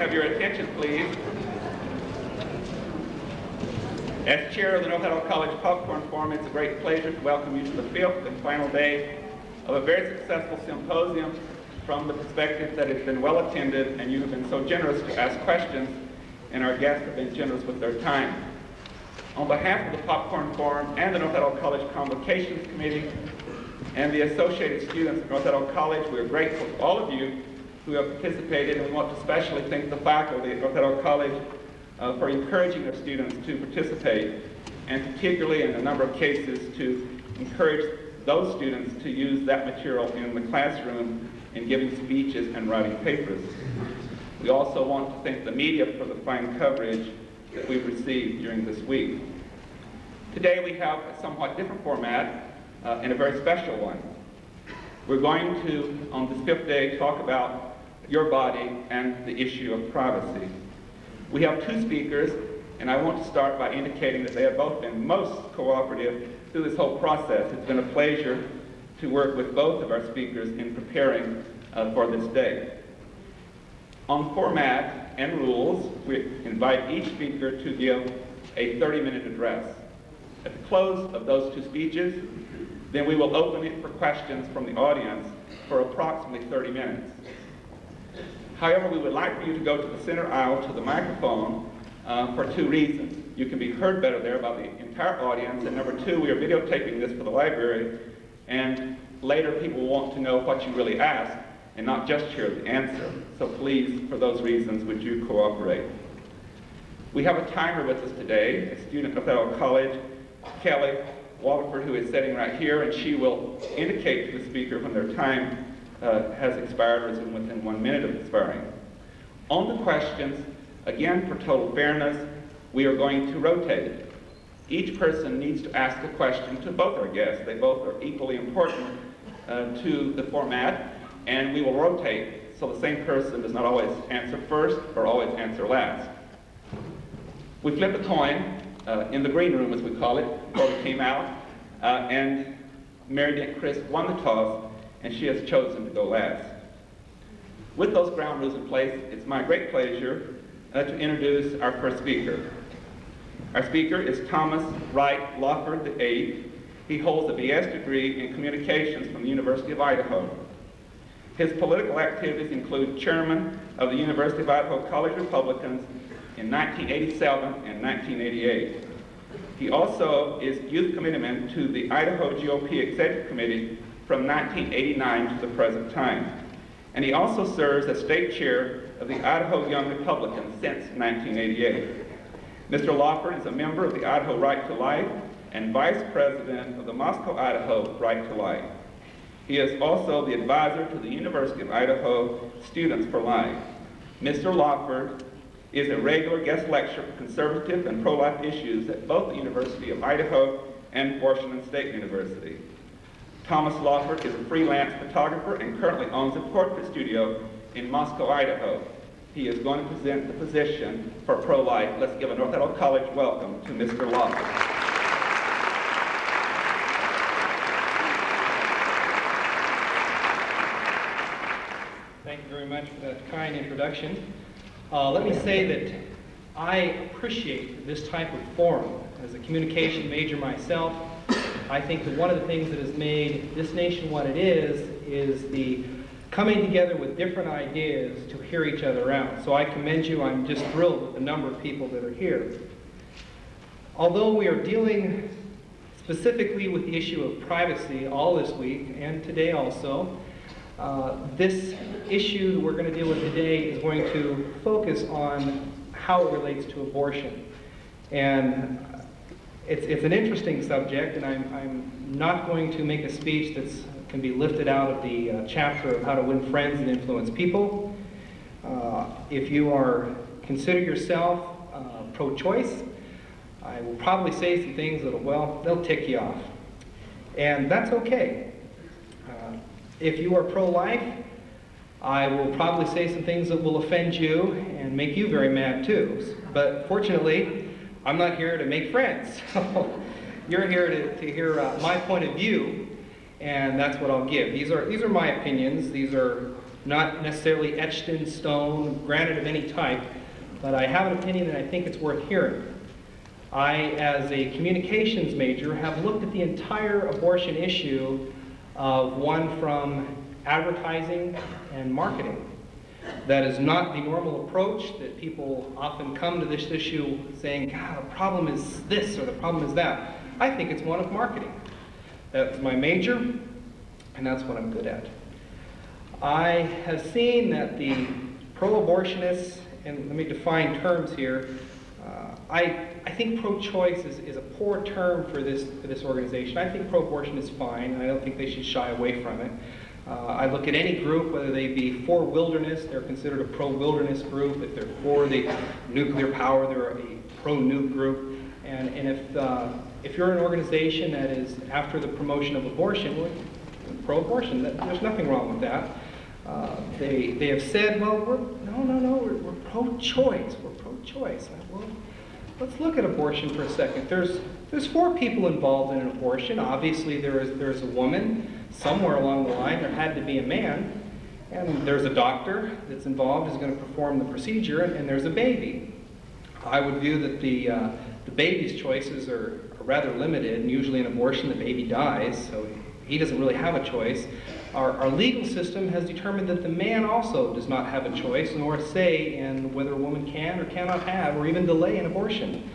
have your attention, please? As chair of the North Idaho College Popcorn Forum, it's a great pleasure to welcome you to the fifth and final day of a very successful symposium from the perspective that it's been well attended and you have been so generous to ask questions and our guests have been generous with their time. On behalf of the Popcorn Forum and the North Idaho College Convocations Committee and the associated students at North Idaho College, we are grateful to all of you who have participated, and we want to especially thank the faculty at North Idaho College for encouraging their students to participate, and particularly in a number of cases to encourage those students to use that material in the classroom in giving speeches and writing papers. We also want to thank the media for the fine coverage that we've received during this week. Today we have a somewhat different format and a very special one. We're going to, on this fifth day, talk about your body and the issue of privacy. We have two speakers, and I want to start by indicating that they have both been most cooperative through this whole process. It's been a pleasure to work with both of our speakers in preparing for this day. On format and rules, we invite each speaker to give a 30-minute address. At the close of those two speeches, then we will open it for questions from the audience for approximately 30 minutes. However, we would like for you to go to the center aisle to the microphone for two reasons. You can be heard better there by the entire audience, and number two, we are videotaping this for the library, and later people want to know what you really asked and not just hear the answer. So please, for those reasons, would you cooperate? We have a timer with us today, a student of Idaho College, Kelly Lawford, who is sitting right here, and she will indicate to the speaker when their time has expired or is within 1 minute of expiring. On the questions, again, for total fairness, we are going to rotate it. Each person needs to ask a question to both our guests. They both are equally important to the format, and we will rotate so the same person does not always answer first or always answer last. We flipped a coin in the green room, as we call it, before we came out, and Mariancis won the toss, and she has chosen to go last. With those ground rules in place, it's my great pleasure to introduce our first speaker. Our speaker is Thomas Wright Lawford VIII. He holds a BS degree in communications from the University of Idaho. His political activities include chairman of the University of Idaho College Republicans in 1987 and 1988. He also is youth committeeman to the Idaho GOP Executive Committee from 1989 to the present time. And he also serves as state chair of the Idaho Young Republicans since 1988. Mr. Lawford is a member of the Idaho Right to Life and vice president of the Moscow, Idaho Right to Life. He is also the advisor to the University of Idaho Students for Life. Mr. Lawford is a regular guest lecturer for conservative and pro-life issues at both the University of Idaho and Washington State University. Thomas Lawford is a freelance photographer and currently owns a portrait studio in Moscow, Idaho. He is going to present the position for pro-life. Let's give a North Idaho College welcome to Mr. Lawford. Thank you very much for that kind introduction. Let me say that I appreciate this type of forum. As a communication major myself, I think that one of the things that has made this nation what it is the coming together with different ideas to hear each other out. So I commend you. I'm just thrilled with the number of people that are here. Although we are dealing specifically with the issue of privacy all this week and today also, this issue that we're going to deal with today is going to focus on how it relates to abortion. And it's an interesting subject, and I'm not going to make a speech that can be lifted out of the chapter of how to win friends and influence people. If you consider yourself pro-choice, I will probably say some things that'll, well, they'll tick you off. And that's okay. If you are pro-life, I will probably say some things that will offend you and make you very mad too. But fortunately, I'm not here to make friends. You're here to hear my point of view, and that's what I'll give. These are my opinions. These are not necessarily etched in stone, granted of any type, but I have an opinion and I think it's worth hearing. I, as a communications major, have looked at the entire abortion issue of one from advertising and marketing. That is not the normal approach, that people often come to this issue saying, God, the problem is this or the problem is that. I think it's one of marketing. That's my major, and that's what I'm good at. I have seen that the pro-abortionists, and let me define terms here, I think pro-choice is a poor term for this organization. I think pro-abortion is fine, and I don't think they should shy away from it. I look at any group, whether they be for wilderness, they're considered a pro-wilderness group. If they're for the nuclear power, they're a pro-nuke group. And if you're an organization that is after the promotion of abortion, well, pro-abortion, there's nothing wrong with that. They have said, well, we're pro-choice. We're pro-choice. Well, let's look at abortion for a second. There's 4 people involved in an abortion. Obviously, there's a woman. Somewhere along the line, there had to be a man. And there's a doctor that's involved who's going to perform the procedure, and there's a baby. I would view that the baby's choices are rather limited, and usually in abortion the baby dies, so he doesn't really have a choice. Our legal system has determined that the man also does not have a choice nor a say in whether a woman can or cannot have or even delay an abortion.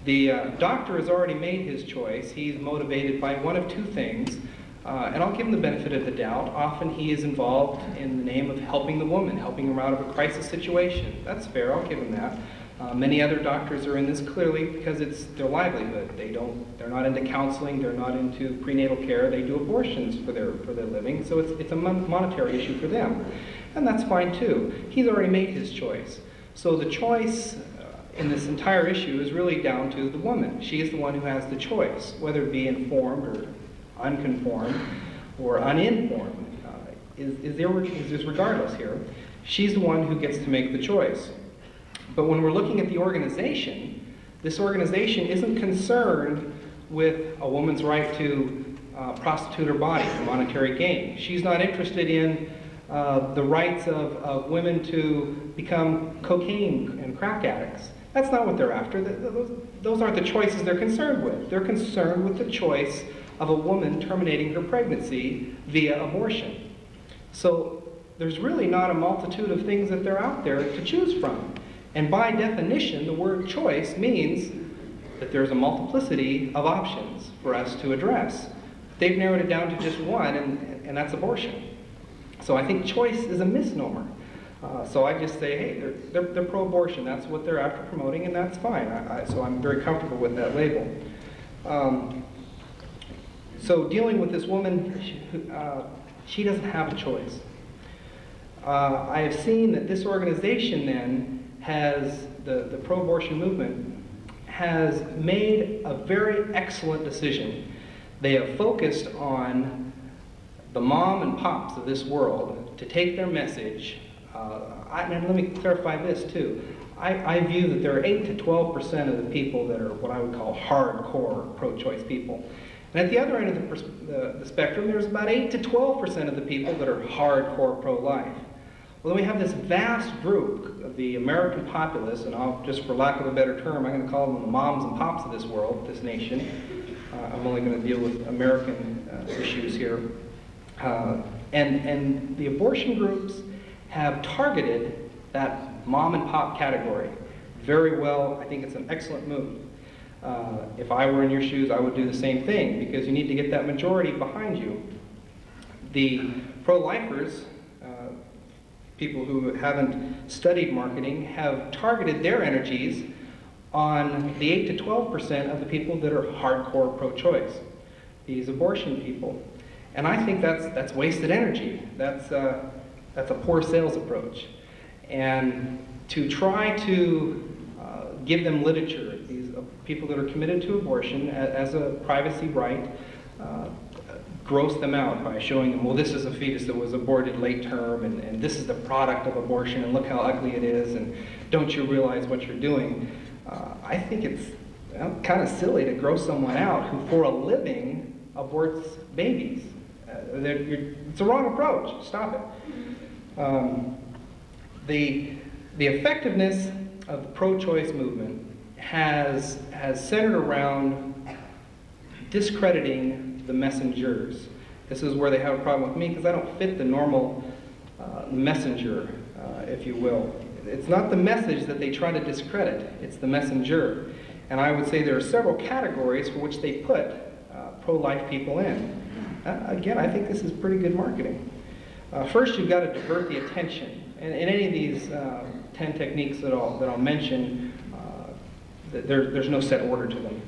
The doctor has already made his choice. He's motivated by one of 2 things, and I'll give him the benefit of the doubt. Often he is involved in the name of helping the woman, helping her out of a crisis situation. That's fair, I'll give him that. Many other doctors are in this clearly because it's their livelihood. They're not into counseling, they're not into prenatal care, they do abortions for their living, so it's a monetary issue for them. And that's fine too. He's already made his choice. So the choice in this entire issue is really down to the woman. She is the one who has the choice, whether it be informed or unconformed or uninformed. Is regardless here. She's the one who gets to make the choice. But when we're looking at the organization, this organization isn't concerned with a woman's right to prostitute her body for monetary gain. She's not interested in the rights of women to become cocaine and crack addicts. That's not what they're after. Those aren't the choices they're concerned with. They're concerned with the choice of a woman terminating her pregnancy via abortion. So there's really not a multitude of things that they're out there to choose from. And by definition, the word choice means that there's a multiplicity of options for us to address. They've narrowed it down to just one, and that's abortion. So I think choice is a misnomer. So I just say, hey, they're pro-abortion. That's what they're after promoting, and that's fine. So I'm very comfortable with that label. So dealing with this woman, she doesn't have a choice. I have seen that this organization then has, the pro-abortion movement, has made a very excellent decision. They have focused on the mom and pops of this world to take their message. And let me clarify this too. I view that there are 8 to 12% of the people that are what I would call hardcore pro-choice people. And at the other end of the spectrum, there's about 8 to 12% of the people that are hardcore pro-life. Well, then we have this vast group of the American populace, and I'll, just for lack of a better term, I'm going to call them the moms and pops of this world, this nation. I'm only going to deal with American issues here. And the abortion groups have targeted that mom and pop category very well. I think it's an excellent move. If I were in your shoes, I would do the same thing, because you need to get that majority behind you. The pro-lifers, people who haven't studied marketing, have targeted their energies on the 8 to 12% of the people that are hardcore pro-choice, these abortion people. And I think that's wasted energy. That's a poor sales approach. And to try to give them literature, these people that are committed to abortion as a privacy right, gross them out by showing them, well, this is a fetus that was aborted late term, and this is the product of abortion, and look how ugly it is, and don't you realize what you're doing? I think it's kind of silly to gross someone out who for a living aborts babies. It's a wrong approach. Stop it. The effectiveness of the pro-choice movement has centered around discrediting the messengers. This is where they have a problem with me, because I don't fit the normal messenger, if you will. It's not the message that they try to discredit, it's the messenger. And I would say there are several categories for which they put pro-life people in. Again, I think this is pretty good marketing. First, you've got to divert the attention. And in any of these 10 techniques that I'll mention, there's no set order to them.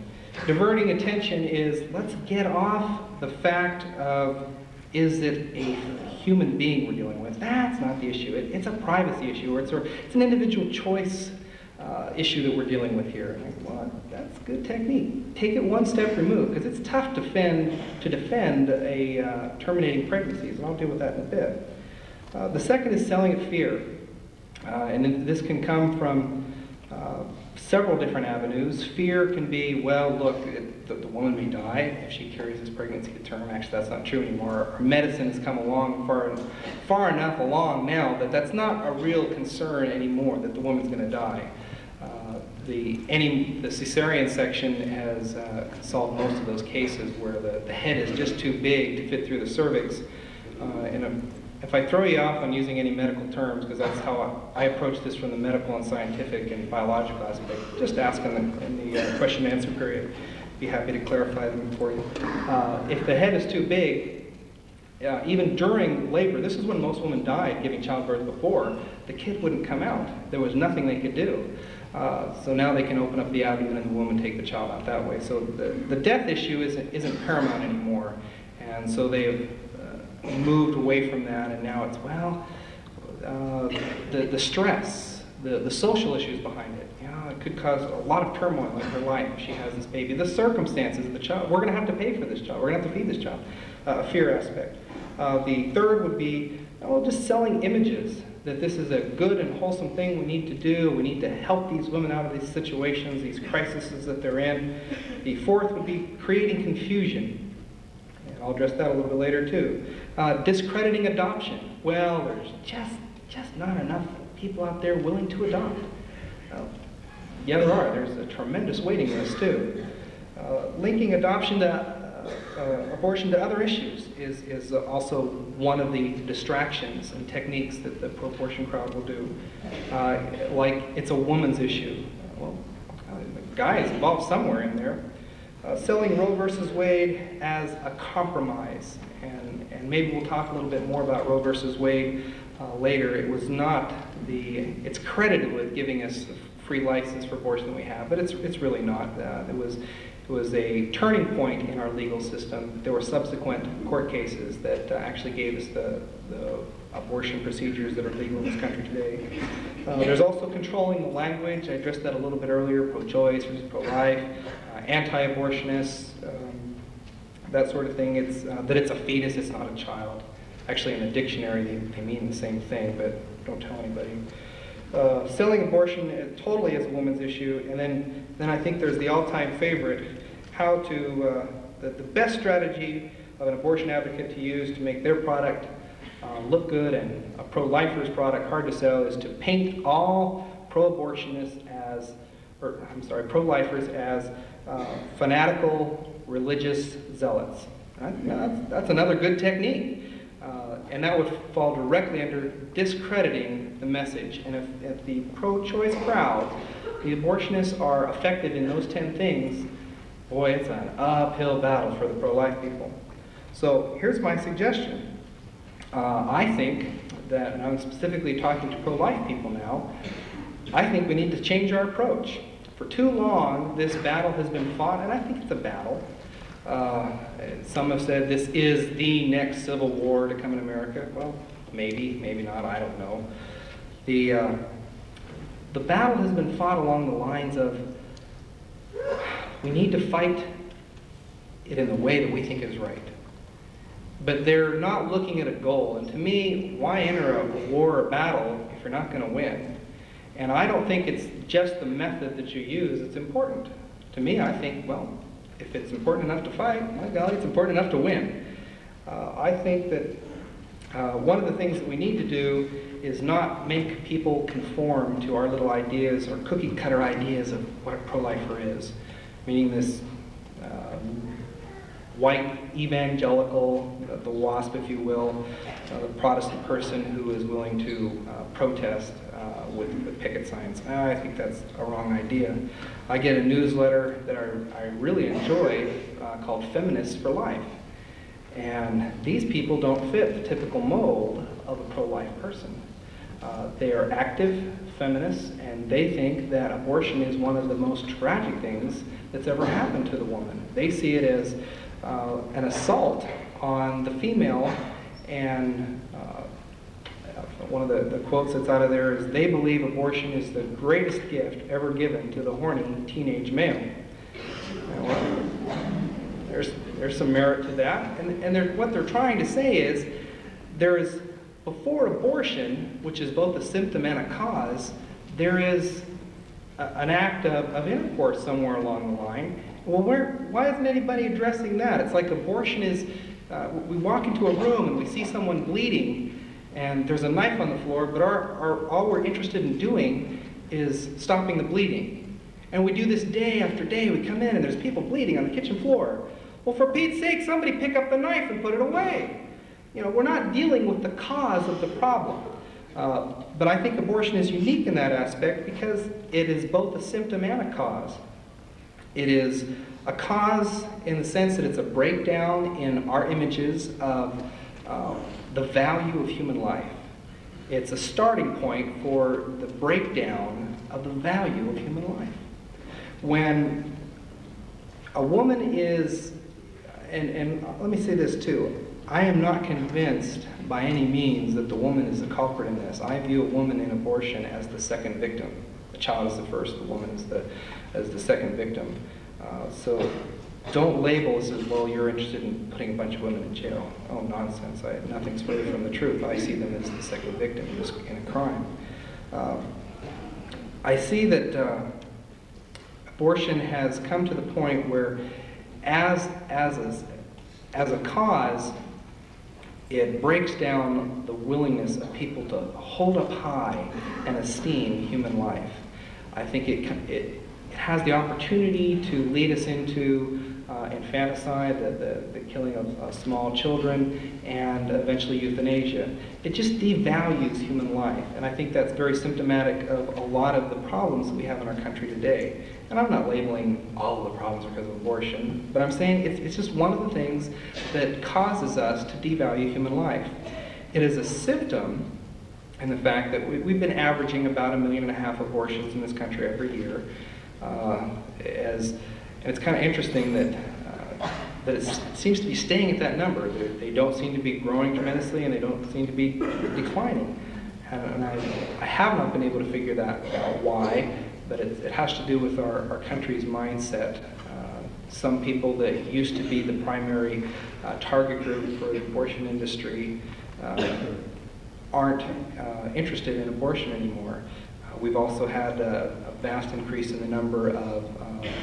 Diverting attention is, let's get off the fact of, is it a human being we're dealing with? That's not the issue. It's a privacy issue, or it's an individual choice issue that we're dealing with here. Well, that's good technique. Take it one step removed, because it's tough to defend a terminating pregnancies, and I'll deal with that in a bit. The second is selling at fear, and this can come from several different avenues. Fear can be, well, look, the woman may die if she carries this pregnancy to term. Actually, that's not true anymore. Our medicine has come along far enough along now that that's not a real concern anymore, that the woman's going to die. The cesarean section has solved most of those cases where the head is just too big to fit through the cervix. If I throw you off on using any medical terms, because that's how I approach this from the medical and scientific and biological aspect, just ask in the question and answer period. Be happy to clarify them for you. If the head is too big, even during labor, this is when most women died giving childbirth before, the kid wouldn't come out. There was nothing they could do. So now they can open up the abdomen and the woman take the child out that way. So the death issue isn't paramount anymore. And so they've moved away from that, and now it's, well, the stress, the social issues behind it. It could cause a lot of turmoil in her life if she has this baby. The circumstances of the child. We're going to have to pay for this child. We're going to have to feed this child. A fear aspect. The third would be, just selling images, that this is a good and wholesome thing we need to do. We need to help these women out of these situations, these crises that they're in. The fourth would be creating confusion. I'll address that a little bit later too. Discrediting adoption. Well, there's just not enough people out there willing to adopt. Yeah, there are. There's a tremendous waiting list too. Linking adoption to abortion to other issues is also one of the distractions and techniques that the pro-abortion crowd will do. Like, it's a woman's issue. Well, the guy is involved somewhere in there. Selling Roe versus Wade as a compromise, and maybe we'll talk a little bit more about Roe versus Wade later. It was not it's credited with giving us the free license for abortion that we have, but it's really not. It was a turning point in our legal system. There were subsequent court cases that actually gave us the abortion procedures that are legal in this country today. There's also controlling the language. I addressed that a little bit earlier, pro-choice versus pro-life, anti-abortionists, that sort of thing. It's that it's a fetus, it's not a child. Actually, in the dictionary, they mean the same thing, but don't tell anybody. Selling abortion totally is a woman's issue, and then I think there's the all-time favorite, the best strategy of an abortion advocate to use to make their product look good and a pro-lifer's product hard to sell is to paint all pro-abortionists pro-lifers as fanatical religious zealots. That's another good technique. And that would fall directly under discrediting the message. And if the pro-choice crowd, the abortionists are effective in those 10 things, boy, it's an uphill battle for the pro-life people. So here's my suggestion. I think that, and I'm specifically talking to pro-life people now, I think we need to change our approach. For too long, this battle has been fought, and I think it's a battle. Some have said this is the next civil war to come in America. Well, maybe not, I don't know. The battle has been fought along the lines of, we need to fight it in the way that we think is right. But they're not looking at a goal. And to me, why enter a war or battle if you're not going to win? And I don't think it's just the method that you use that's important. To me, I think, well, if it's important enough to fight, my golly, it's important enough to win. I think that One of the things that we need to do is not make people conform to our little ideas or cookie cutter ideas of what a pro-lifer is, meaning this white evangelical, the WASP, if you will, the Protestant person who is willing to protest with picket signs. I think that's a wrong idea. I get a newsletter that I really enjoy called Feminists for Life. And these people don't fit the typical mold of a pro-life person. They are active feminists, and they think that abortion is one of the most tragic things that's ever happened to the woman. They see it as an assault on the female, and one of the quotes that's out of there is, they believe abortion is the greatest gift ever given to the horny teenage male. There's some merit to that, and what they're trying to say is there is, before abortion, which is both a symptom and a cause, there is an act of intercourse somewhere along the line. Well, why isn't anybody addressing that? It's like abortion is, we walk into a room and we see someone bleeding and there's a knife on the floor, but all we're interested in doing is stopping the bleeding. And we do this day after day. We come in and there's people bleeding on the kitchen floor. Well, for Pete's sake, somebody pick up the knife and put it away. We're not dealing with the cause of the problem. But I think abortion is unique in that aspect because it is both a symptom and a cause. It is a cause in the sense that it's a breakdown in our images of the value of human life. It's a starting point for the breakdown of the value of human life. When a woman is, and let me say this too, I am not convinced by any means that the woman is the culprit in this. I view a woman in abortion as the second victim. The child is the first, the woman is the second victim. So don't label us as, well, you're interested in putting a bunch of women in jail. Oh, nonsense. Nothing's further from the truth. I see them as the second victim in a crime. I see that abortion has come to the point where as a cause, it breaks down the willingness of people to hold up high and esteem human life. I think it has the opportunity to lead us into infanticide, the killing of small children, and eventually euthanasia. It just devalues human life, and I think that's very symptomatic of a lot of the problems that we have in our country today. And I'm not labeling all of the problems because of abortion, but I'm saying it's just one of the things that causes us to devalue human life. It is a symptom in the fact that we've been averaging about 1.5 million abortions in this country every year. And it's kind of interesting that it seems to be staying at that number. They don't seem to be growing tremendously, and they don't seem to be declining. And I have not been able to figure that out why, but it has to do with our country's mindset. Some people that used to be the primary target group for the abortion industry aren't interested in abortion anymore. We've also had a vast increase in the number of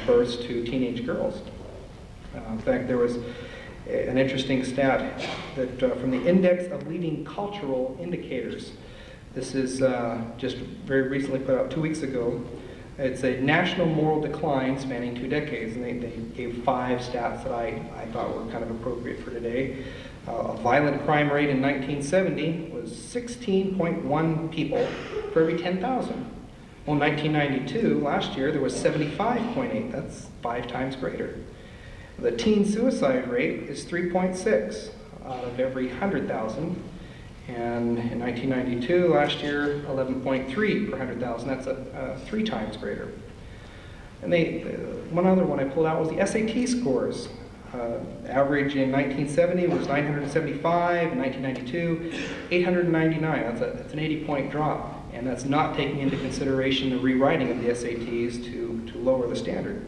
births to teenage girls. In fact, there was an interesting stat that from the Index of Leading Cultural Indicators. This is just very recently put out 2 weeks ago. It's a national moral decline spanning 2 decades, and they gave 5 stats that I thought were kind of appropriate for today. A violent crime rate in 1970 was 16.1 people for every 10,000. Well, in 1992, last year, there was 75.8. That's 5 times greater. The teen suicide rate is 3.6 out of every 100,000. And in 1992, last year, 11.3 per 100,000. That's 3 times greater. And one other one I pulled out was the SAT scores. Average in 1970 was 975. In 1992, 899. That's an 80-point drop. And that's not taking into consideration the rewriting of the SATs to lower the standard.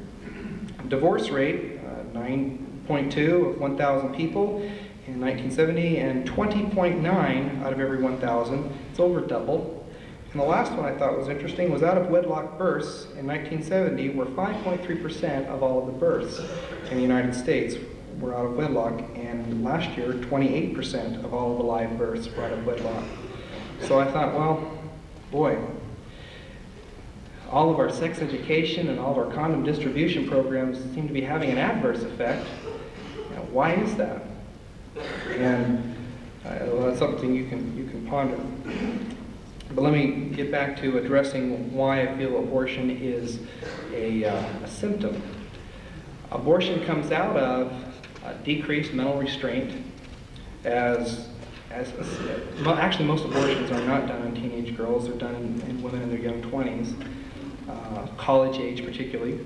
Divorce rate, 9.2 of 1,000 people in 1970, and 20.9 out of every 1,000. It's over double. And the last one I thought was interesting was out of wedlock births in 1970 were 5.3% of all of the births in the United States were out of wedlock, and last year 28% of all of the live births were out of wedlock. So I thought, well, boy, all of our sex education and all of our condom distribution programs seem to be having an adverse effect. Why is that? And well, that's something you can ponder. But let me get back to addressing why I feel abortion is a symptom. Abortion comes out of decreased mental restraint, actually most abortions are not done on teenage girls, they're done in women in their young 20s, college age particularly.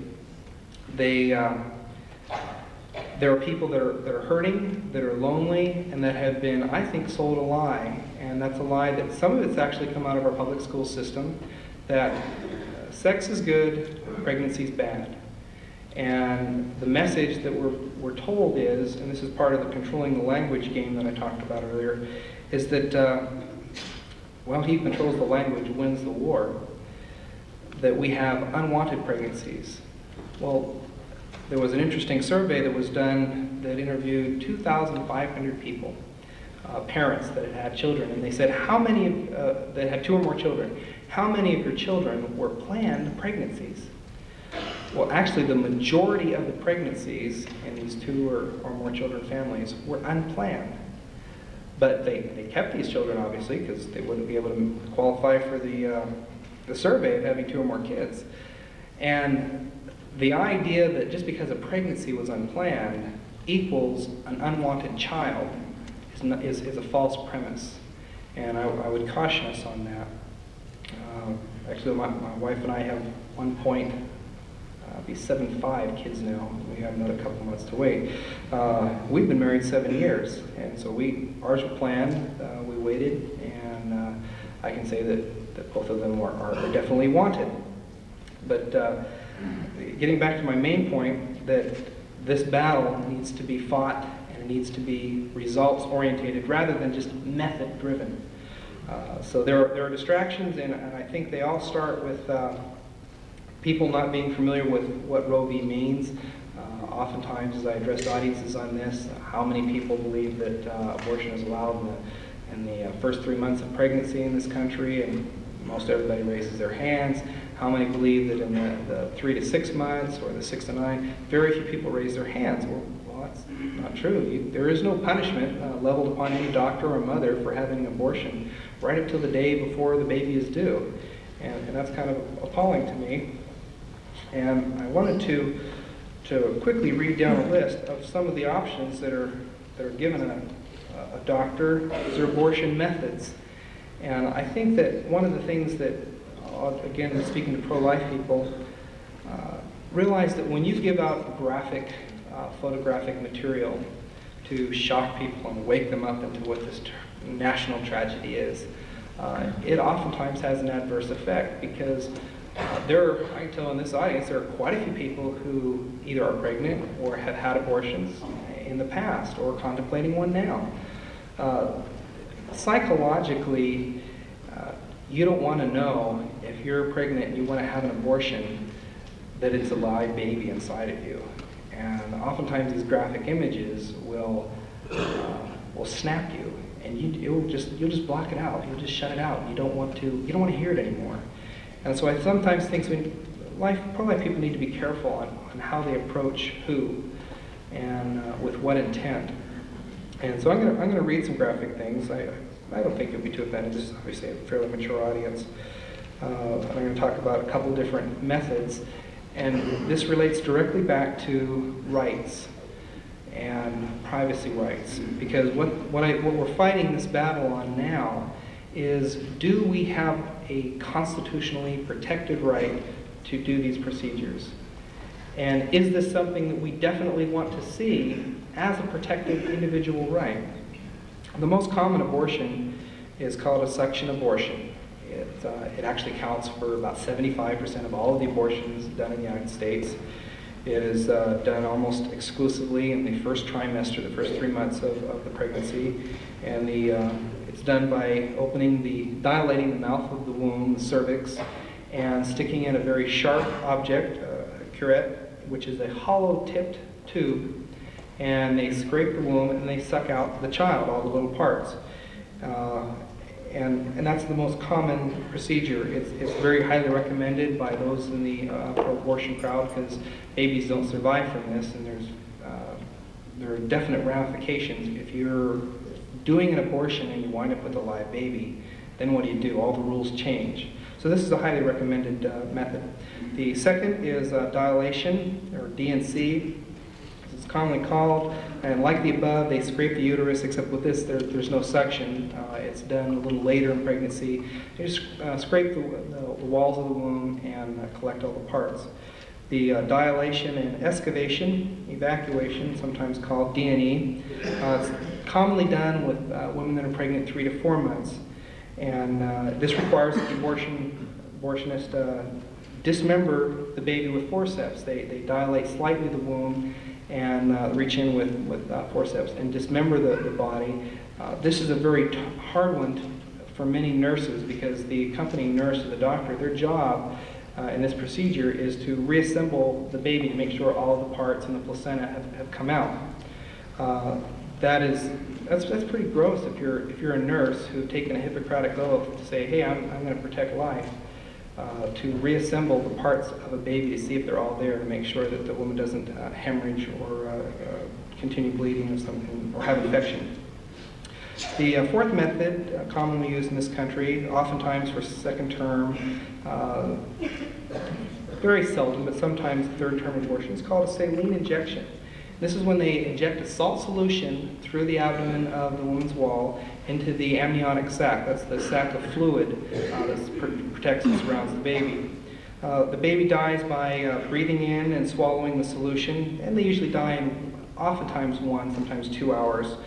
There are people that are hurting, that are lonely, and that have been, I think, sold a lie. And that's a lie that some of it's actually come out of our public school system, that sex is good, pregnancy is bad. And the message that we're told is, and this is part of the controlling the language game that I talked about earlier, is that, well, he who controls the language wins the war. That we have unwanted pregnancies. Well, there was an interesting survey that was done that interviewed 2,500 people, parents that had children, and they said, how many that had 2 or more children, how many of your children were planned pregnancies? Well, actually, the majority of the pregnancies in these 2 or more children families were unplanned. But they kept these children, obviously, because they wouldn't be able to qualify for the survey of having 2 or more kids. And the idea that just because a pregnancy was unplanned equals an unwanted child is a false premise. And I would caution us on that. Actually, my wife and I have 1.75 kids now. We have another couple months to wait. We've been married 7 years, and so ours were planned. We waited, and I can say that both of them are definitely wanted. But getting back to my main point, that this battle needs to be fought and it needs to be results-oriented rather than just method-driven. So there are distractions, and I think they all start with people not being familiar with what Roe v. means. Oftentimes, as I address audiences on this, how many people believe that abortion is allowed in the first 3 months of pregnancy in this country, and most everybody raises their hands. How many believe that in the 3 to 6 months or the 6 to 9? Very few people raise their hands. Well, that's not true. There is no punishment leveled upon any doctor or mother for having an abortion right up till the day before the baby is due. And that's kind of appalling to me. And I wanted to quickly read down a list of some of the options that are given a doctor as their abortion methods. And I think that one of the things that, again, speaking to pro-life people, realize that when you give out graphic, photographic material to shock people and wake them up into what this national tragedy is, it oftentimes has an adverse effect, because I can tell in this audience, there are quite a few people who either are pregnant or have had abortions in the past or contemplating one now. Psychologically, you don't want to know, if you're pregnant and you want to have an abortion, that it's a live baby inside of you. And oftentimes these graphic images will snap you, and you'll just block it out. You'll just shut it out. You don't want to hear it anymore. And so I sometimes think pro-life people need to be careful on how they approach who and with what intent. And so I'm going to read some graphic things. I don't think it'll be too offended. This is obviously a fairly mature audience. I'm going to talk about a couple different methods, and this relates directly back to rights and privacy rights, because what we're fighting this battle on now is, do we have a constitutionally protected right to do these procedures? And is this something that we definitely want to see as a protected individual right? The most common abortion is called a suction abortion. It actually counts for about 75% of all of the abortions done in the United States. It is done almost exclusively in the first trimester, the first 3 months of the pregnancy. And it's done by dilating the mouth of the womb, the cervix, and sticking in a very sharp object, a curette, which is a hollow-tipped tube. and they scrape the womb and they suck out the child, all the little parts. And that's the most common procedure. It's very highly recommended by those in the pro-abortion crowd because babies don't survive from this, and there are definite ramifications. If you're doing an abortion and you wind up with a live baby, then what do? All the rules change. So this is a highly recommended method. The second is dilation, or DNC, as it's commonly called. And like the above, they scrape the uterus, except with this, there's no suction. It's done a little later in pregnancy. You just scrape the walls of the womb and collect all the parts. The dilation and excavation, evacuation, sometimes called D&E, it's commonly done with women that are pregnant 3 to 4 months. And this requires that the abortionist dismember the baby with forceps. They dilate slightly the womb and reach in with forceps and dismember the body. This is a very hard one for many nurses because the accompanying nurse or the doctor, their job in this procedure is to reassemble the baby to make sure all of the parts and the placenta have come out. That's pretty gross if you're a nurse who's taken a Hippocratic oath to say, hey, I'm going to protect life, to reassemble the parts of a baby to see if they're all there to make sure that the woman doesn't hemorrhage or continue bleeding or something or have infection. The fourth method, commonly used in this country, oftentimes for second term, very seldom, but sometimes third term abortion, is called a saline injection. This is when they inject a salt solution through the abdomen of the woman's wall into the amniotic sac. That's the sac of fluid that protects and surrounds the baby. The baby dies by breathing in and swallowing the solution, and they usually die in oftentimes 1, sometimes 2 hours.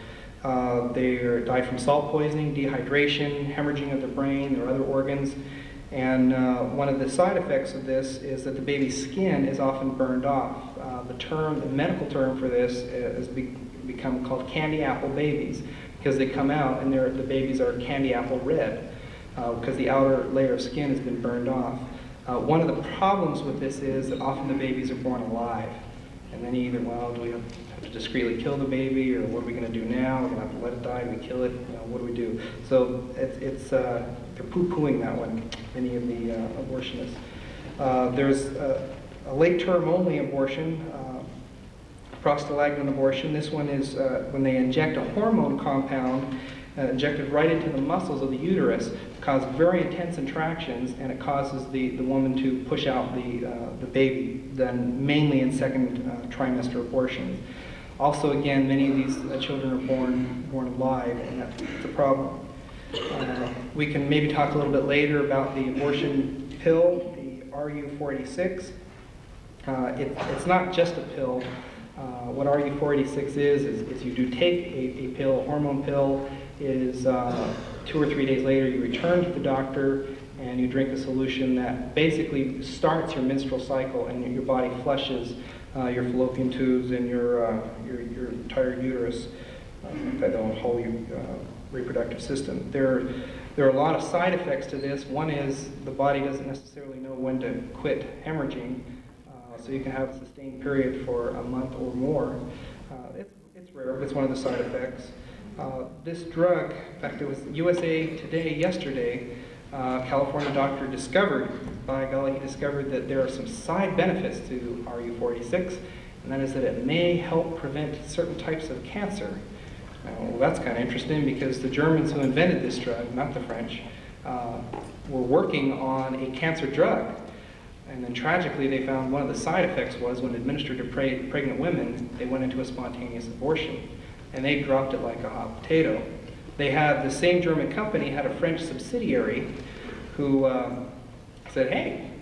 They die from salt poisoning, dehydration, hemorrhaging of the brain or other organs. And one of the side effects of this is that the baby's skin is often burned off. The medical term for this has become called candy apple babies because they come out and the babies are candy apple red because the outer layer of skin has been burned off. One of the problems with this is that often the babies are born alive. And then either, do we have to discreetly kill the baby, or what are we going to do now? We're going to have to let it die, do we kill it? What do we do? So they're poo-pooing that one, many of the abortionists. There's a late-term only abortion, prostaglandin abortion. This one is when they inject a hormone compound injected right into the muscles of the uterus, cause very intense contractions, and it causes the woman to push out the baby, then mainly in second trimester abortion. Also, again, many of these children are born alive, and that's a problem. We can maybe talk a little bit later about the abortion pill, the RU486. It's not just a pill. What RU486 is you do take a pill, a hormone pill. It is 2 or 3 days later you return to the doctor and you drink a solution that basically starts your menstrual cycle and your body flushes your fallopian tubes and your entire uterus, the whole reproductive system. There are a lot of side effects to this. One is the body doesn't necessarily know when to quit hemorrhaging, so you can have a sustained period for a month or more. It's rare, but it's one of the side effects. This drug, in fact, it was USA Today yesterday, California doctor discovered, by golly, he discovered that there are some side benefits to RU486, and that is that it may help prevent certain types of cancer. Well, that's kind of interesting because the Germans who invented this drug, not the French, were working on a cancer drug. And then tragically they found one of the side effects was when administered to pregnant women, they went into a spontaneous abortion. And they dropped it like a hot potato. They had, the same German company had a French subsidiary who said, hey,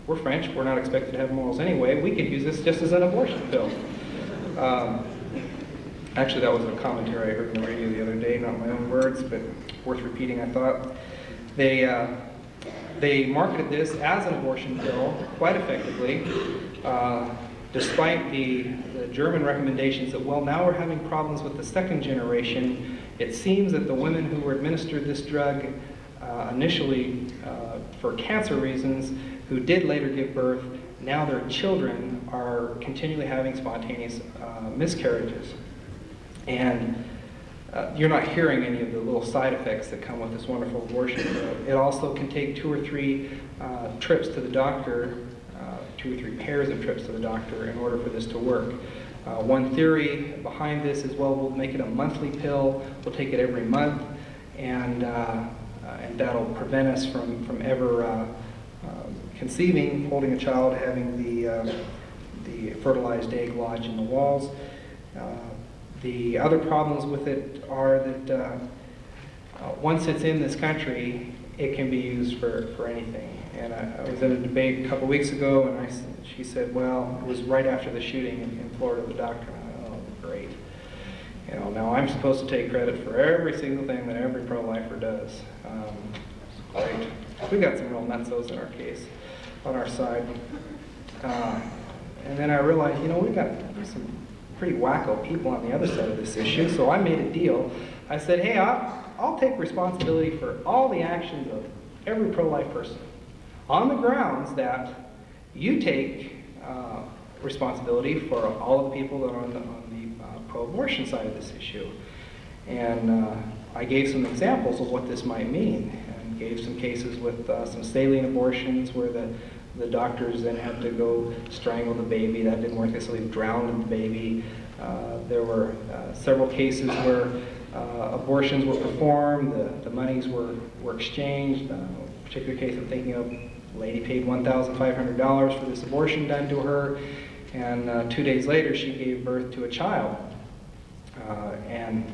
we're French, we're not expected to have morals anyway, we could use this just as an abortion pill. Actually, that was a commentary I heard on the radio the other day, not my own words, but worth repeating, I thought. They marketed this as an abortion pill quite effectively, despite the German recommendations that, well, now we're having problems with the second generation. It seems that the women who were administered this drug initially for cancer reasons, who did later give birth, now their children are continually having spontaneous miscarriages. And you're not hearing any of the little side effects that come with this wonderful abortion. It also can take 2 or 3 trips to the doctor, 2 or 3 pairs of trips to the doctor in order for this to work. One theory behind this is, well, we'll make it a monthly pill, we'll take it every month, and that'll prevent us from ever conceiving, holding a child, having the fertilized egg lodge in the walls. The other problems with it are that once it's in this country, it can be used for anything. And I was at a debate a couple weeks ago, and she said, well, it was right after the shooting in Florida, the doctor. And I thought, oh, great. You know, now I'm supposed to take credit for every single thing that every pro-lifer does. Great. We got some real nutsos in our case, on our side. And then I realized, you know, there's some pretty wacko people on the other side of this issue, so I made a deal. I said, hey, I'll take responsibility for all the actions of every pro-life person, on the grounds that you take responsibility for all of the people that are on the pro-abortion side of this issue. And I gave some examples of what this might mean, and gave some cases with some saline abortions where the doctors then had to go strangle the baby. That didn't work, so they drowned the baby. There were several cases where abortions were performed, the monies were exchanged. A particular case I'm thinking of, a lady paid $1,500 for this abortion done to her, and 2 days later she gave birth to a child. And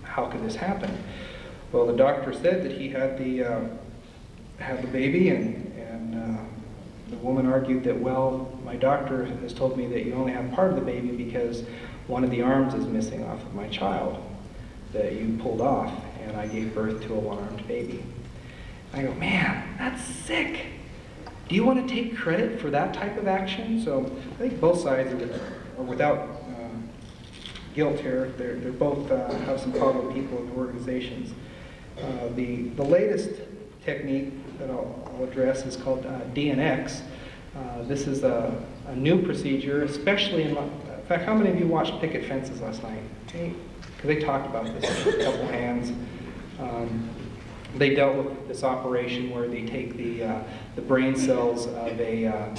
how could this happen? Well, the doctor said that he had the baby, and the woman argued that, well, my doctor has told me that you only have part of the baby because one of the arms is missing off of my child that you pulled off, and I gave birth to a one-armed baby. I go, man, that's sick. Do you want to take credit for that type of action? So I think both sides are without guilt here. They're both have some problem people in the organizations. The latest technique that I'll address is called DNX. This is a new procedure, especially in fact, how many of you watched Picket Fences last night? Okay, because they talked about this with a couple hands. They dealt with this operation where they take the brain cells of a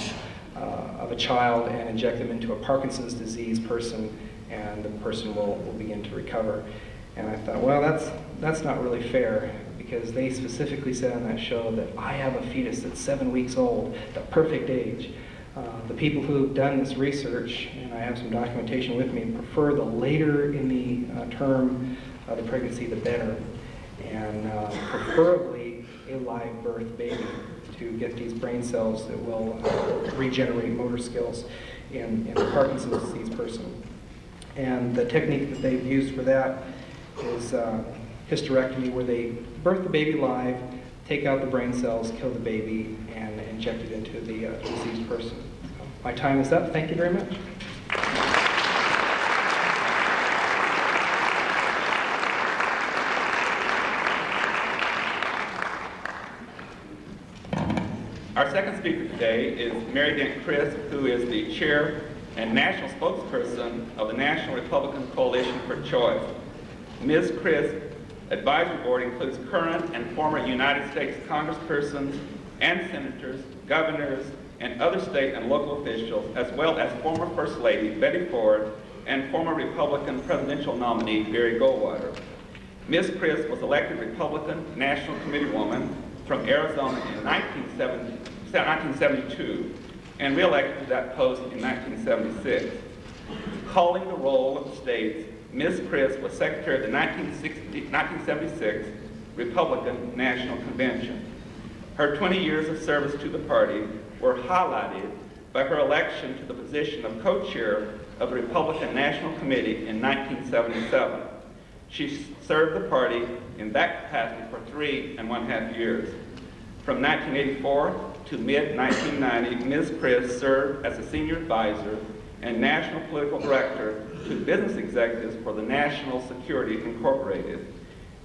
child and inject them into a Parkinson's disease person, and the person will begin to recover. And I thought, well, that's not really fair, because they specifically said on that show that I have a fetus that's 7 weeks old, the perfect age. The people who've done this research, and I have some documentation with me, prefer the later in the term of the pregnancy, the better. And preferably a live birth baby to get these brain cells that will regenerate motor skills in a Parkinson's disease person. And the technique that they've used for that is hysterectomy, where they birth the baby live, take out the brain cells, kill the baby, and inject it into the deceased person. My time is up. Thank you very much. Our second speaker today is Mary Dent Crisp, who is the chair and national spokesperson of the National Republican Coalition for Choice. Ms. Crisp's advisory board includes current and former United States congresspersons and senators, governors, and other state and local officials, as well as former First Lady Betty Ford and former Republican presidential nominee Barry Goldwater. Ms. Crisp was elected Republican National Committee woman from Arizona in 1972 and re-elected to that post in 1976. Calling the roll of the states, Ms. Crisp was secretary of the 1976 Republican National Convention. Her 20 years of service to the party were highlighted by her election to the position of co-chair of the Republican National Committee in 1977. She served the party in that capacity for 3.5 years. From 1984 to mid-1990, Ms. Crisp served as a senior advisor and national political director to business executives for the National Security Incorporated.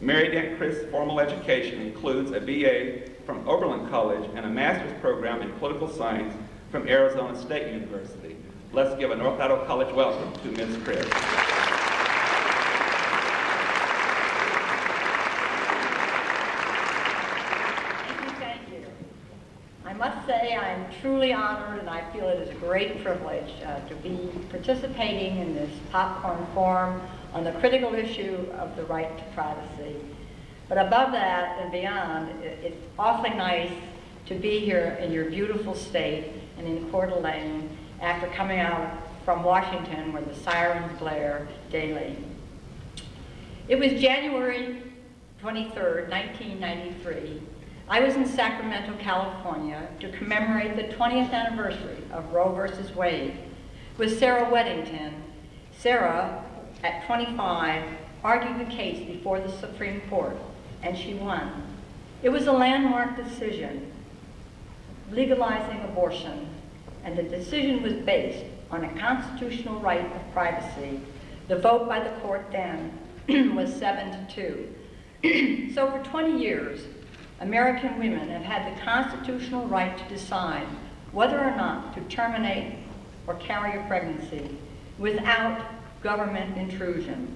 Mary Dent Crisp's formal education includes a BA from Oberlin College and a master's program in political science from Arizona State University. Let's give a North Idaho College welcome to Ms. Chris. I must say I'm truly honored, and I feel it is a great privilege to be participating in this popcorn forum on the critical issue of the right to privacy. But above that and beyond, it's awfully nice to be here in your beautiful state and in Coeur d'Alene after coming out from Washington where the sirens blare daily. It was January 23rd, 1993. I was in Sacramento, California to commemorate the 20th anniversary of Roe versus Wade with Sarah Weddington. Sarah, at 25, argued the case before the Supreme Court, and she won. It was a landmark decision legalizing abortion, and the decision was based on a constitutional right of privacy. The vote by the court then was 7-2. So for 20 years, American women have had the constitutional right to decide whether or not to terminate or carry a pregnancy without government intrusion.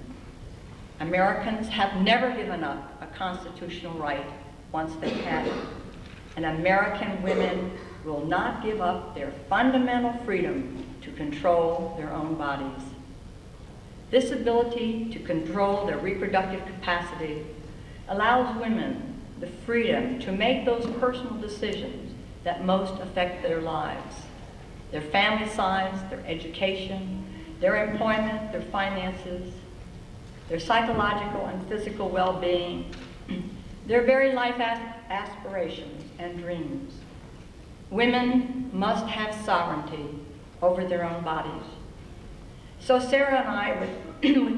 Americans have never given up a constitutional right once they've had it. And American women will not give up their fundamental freedom to control their own bodies. This ability to control their reproductive capacity allows women the freedom to make those personal decisions that most affect their lives, their family size, their education, their employment, their finances, their psychological and physical well-being, their very life aspirations and dreams. Women must have sovereignty over their own bodies. So Sarah and I, with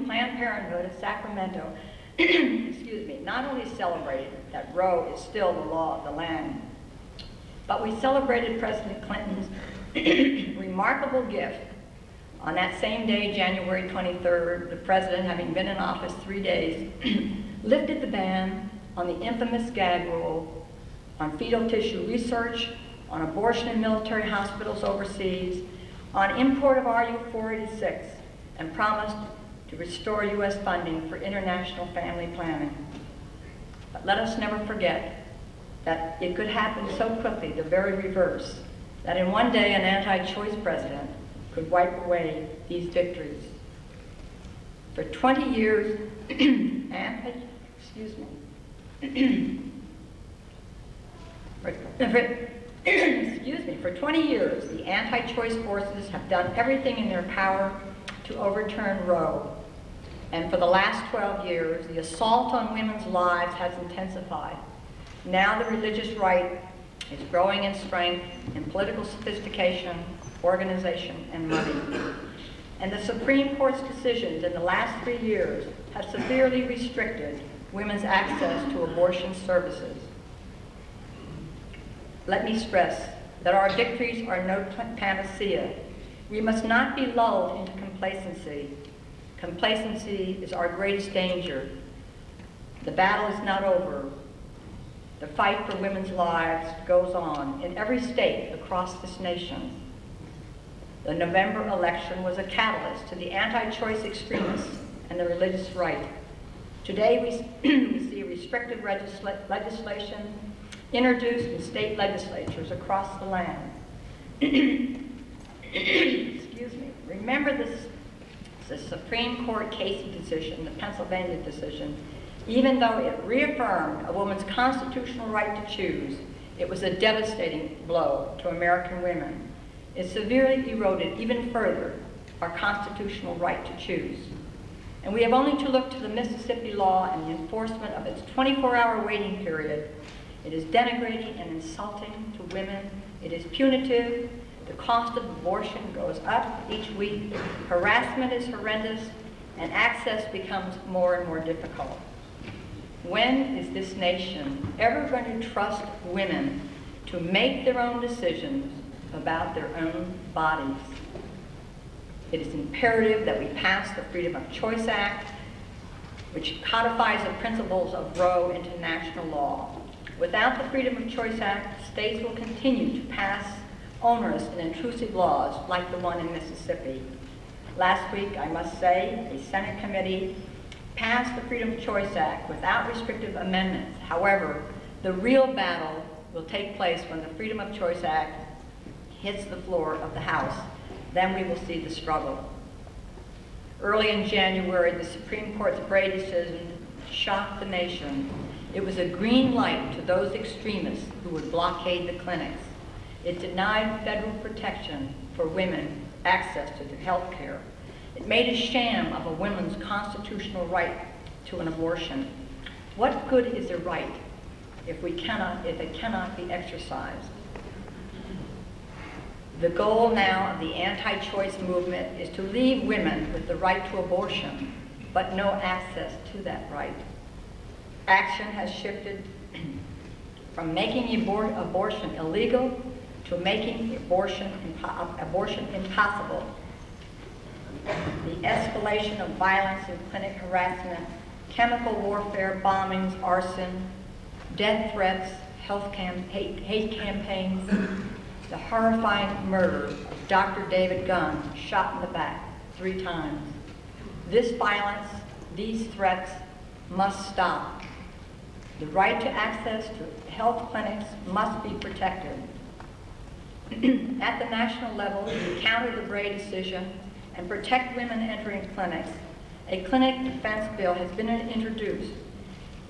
Planned Parenthood of Sacramento, excuse me, not only celebrated that Roe is still the law of the land, but we celebrated President Clinton's remarkable gift. On that same day, January 23rd, the president, having been in office 3 days, lifted the ban on the infamous gag rule on fetal tissue research, on abortion in military hospitals overseas, on import of RU-486, and promised to restore U.S. funding for international family planning. But let us never forget that it could happen so quickly, the very reverse, that in one day an anti-choice president could wipe away these victories. For 20 years, excuse me, for 20 years, the anti-choice forces have done everything in their power to overturn Roe. And for the last 12 years, the assault on women's lives has intensified. Now the religious right is growing in strength, in political sophistication, organization, and money. And the Supreme Court's decisions in the last 3 years have severely restricted women's access to abortion services. Let me stress that our victories are no panacea. We must not be lulled into complacency. Complacency is our greatest danger. The battle is not over. The fight for women's lives goes on in every state across this nation. The November election was a catalyst to the anti-choice extremists and the religious right. Today we see restrictive legislation introduced in state legislatures across the land. Excuse me. Remember this, the Supreme Court Casey decision, the Pennsylvania decision, even though it reaffirmed a woman's constitutional right to choose, it was a devastating blow to American women. It severely eroded even further our constitutional right to choose. And we have only to look to the Mississippi law and the enforcement of its 24-hour waiting period. It is denigrating and insulting to women. It is punitive. The cost of abortion goes up each week. Harassment is horrendous, and access becomes more and more difficult. When is this nation ever going to trust women to make their own decisions about their own bodies? It is imperative that we pass the Freedom of Choice Act, which codifies the principles of Roe into national law. Without the Freedom of Choice Act, states will continue to pass onerous and intrusive laws like the one in Mississippi. Last week, I must say, a Senate committee passed the Freedom of Choice Act without restrictive amendments. However, the real battle will take place when the Freedom of Choice Act hits the floor of the House. Then we will see the struggle. Early in January, the Supreme Court's Bray decision shocked the nation. It was a green light to those extremists who would blockade the clinics. It denied federal protection for women access to health care. It made a sham of a woman's constitutional right to an abortion. What good is a right if it cannot be exercised? The goal now of the anti-choice movement is to leave women with the right to abortion, but no access to that right. Action has shifted from making abortion illegal to making abortion impossible. The escalation of violence and clinic harassment, chemical warfare, bombings, arson, death threats, hate campaigns, the horrifying murder of Dr. David Gunn, shot in the back 3 times. This violence, these threats must stop. The right to access to health clinics must be protected. At the national level, to counter the Bray decision and protect women entering clinics, a clinic defense bill has been introduced.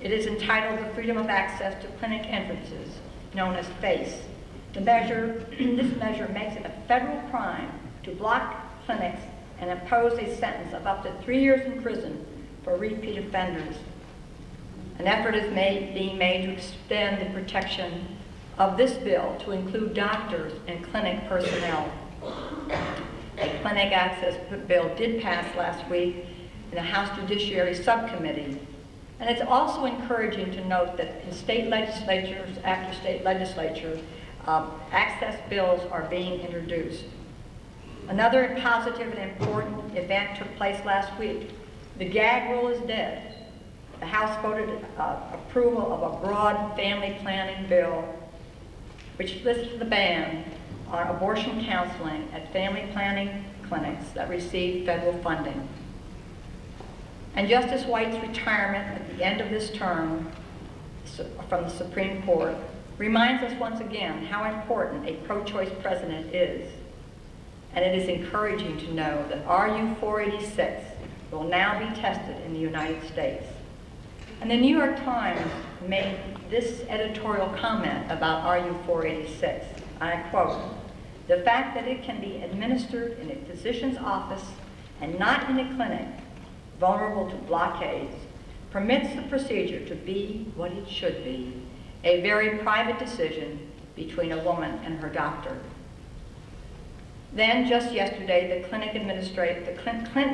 It is entitled the Freedom of Access to Clinic Entrances, known as FACE. This measure makes it a federal crime to block clinics and impose a sentence of up to 3 years in prison for repeat offenders. An effort is being made to extend the protection of this bill to include doctors and clinic personnel. A clinic access bill did pass last week in the House Judiciary Subcommittee. And it's also encouraging to note that in state legislatures after state legislature, access bills are being introduced. Another positive and important event took place last week. The gag rule is dead. The House voted approval of a broad family planning bill which lists the ban on abortion counseling at family planning clinics that receive federal funding. And Justice White's retirement at the end of this term from the Supreme Court reminds us once again how important a pro-choice president is. And it is encouraging to know that RU 486 will now be tested in the United States. And the New York Times made this editorial comment about RU 486, and I quote, "The fact that it can be administered in a physician's office and not in a clinic vulnerable to blockades permits the procedure to be what it should be, a very private decision between a woman and her doctor." Then, just yesterday, the Clinton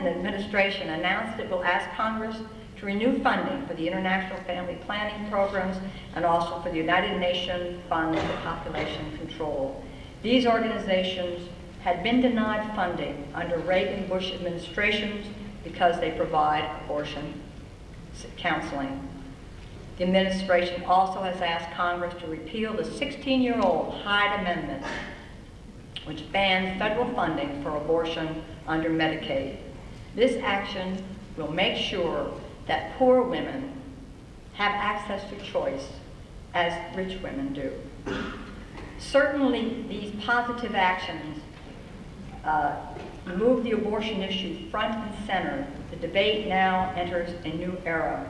administration announced it will ask Congress to renew funding for the International Family Planning Programs and also for the United Nations Fund for Population Control. These organizations had been denied funding under Reagan-Bush administrations because they provide abortion counseling. The administration also has asked Congress to repeal the 16-year-old Hyde Amendment, which bans federal funding for abortion under Medicaid. This action will make sure that poor women have access to choice as rich women do. Certainly, these positive actions move the abortion issue front and center. The debate now enters a new era.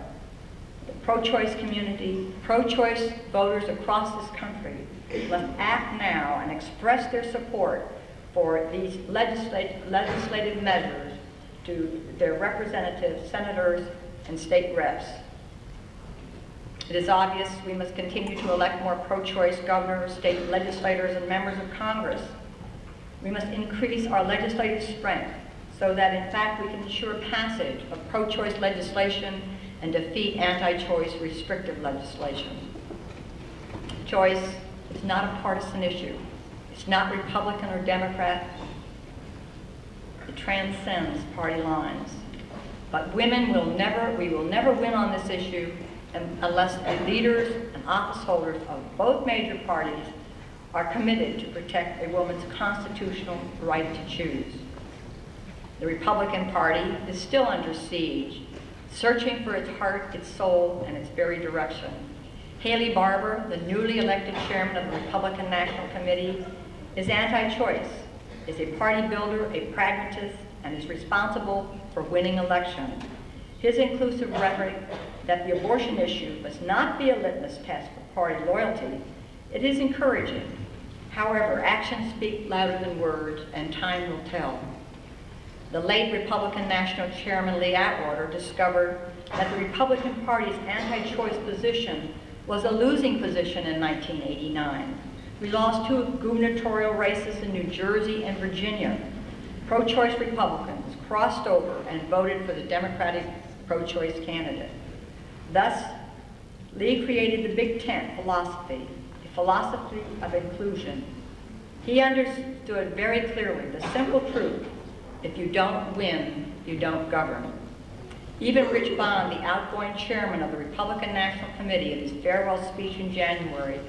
The pro-choice community, pro-choice voters across this country must act now and express their support for these legislative measures to their representatives, senators, and state reps. It is obvious we must continue to elect more pro-choice governors, state legislators, and members of Congress. We must increase our legislative strength so that, in fact, we can ensure passage of pro-choice legislation and defeat anti-choice restrictive legislation. Choice is not a partisan issue. It's not Republican or Democrat. It transcends party lines. But we will never win on this issue unless the leaders and office holders of both major parties are committed to protect a woman's constitutional right to choose. The Republican Party is still under siege, searching for its heart, its soul, and its very direction. Haley Barbour, the newly elected chairman of the Republican National Committee, is anti-choice, is a party builder, a pragmatist, and is responsible for winning elections. His inclusive rhetoric that the abortion issue must not be a litmus test for party loyalty, it is encouraging. However, actions speak louder than words, and time will tell. The late Republican National Chairman Lee Atwater discovered that the Republican Party's anti-choice position was a losing position in 1989. We lost 2 gubernatorial races in New Jersey and Virginia. Pro-choice Republicans crossed over and voted for the Democratic pro-choice candidate. Thus, Lee created the Big Tent philosophy, a philosophy of inclusion. He understood very clearly the simple truth: if you don't win, you don't govern. Even Rich Bond, the outgoing chairman of the Republican National Committee, in his farewell speech in January,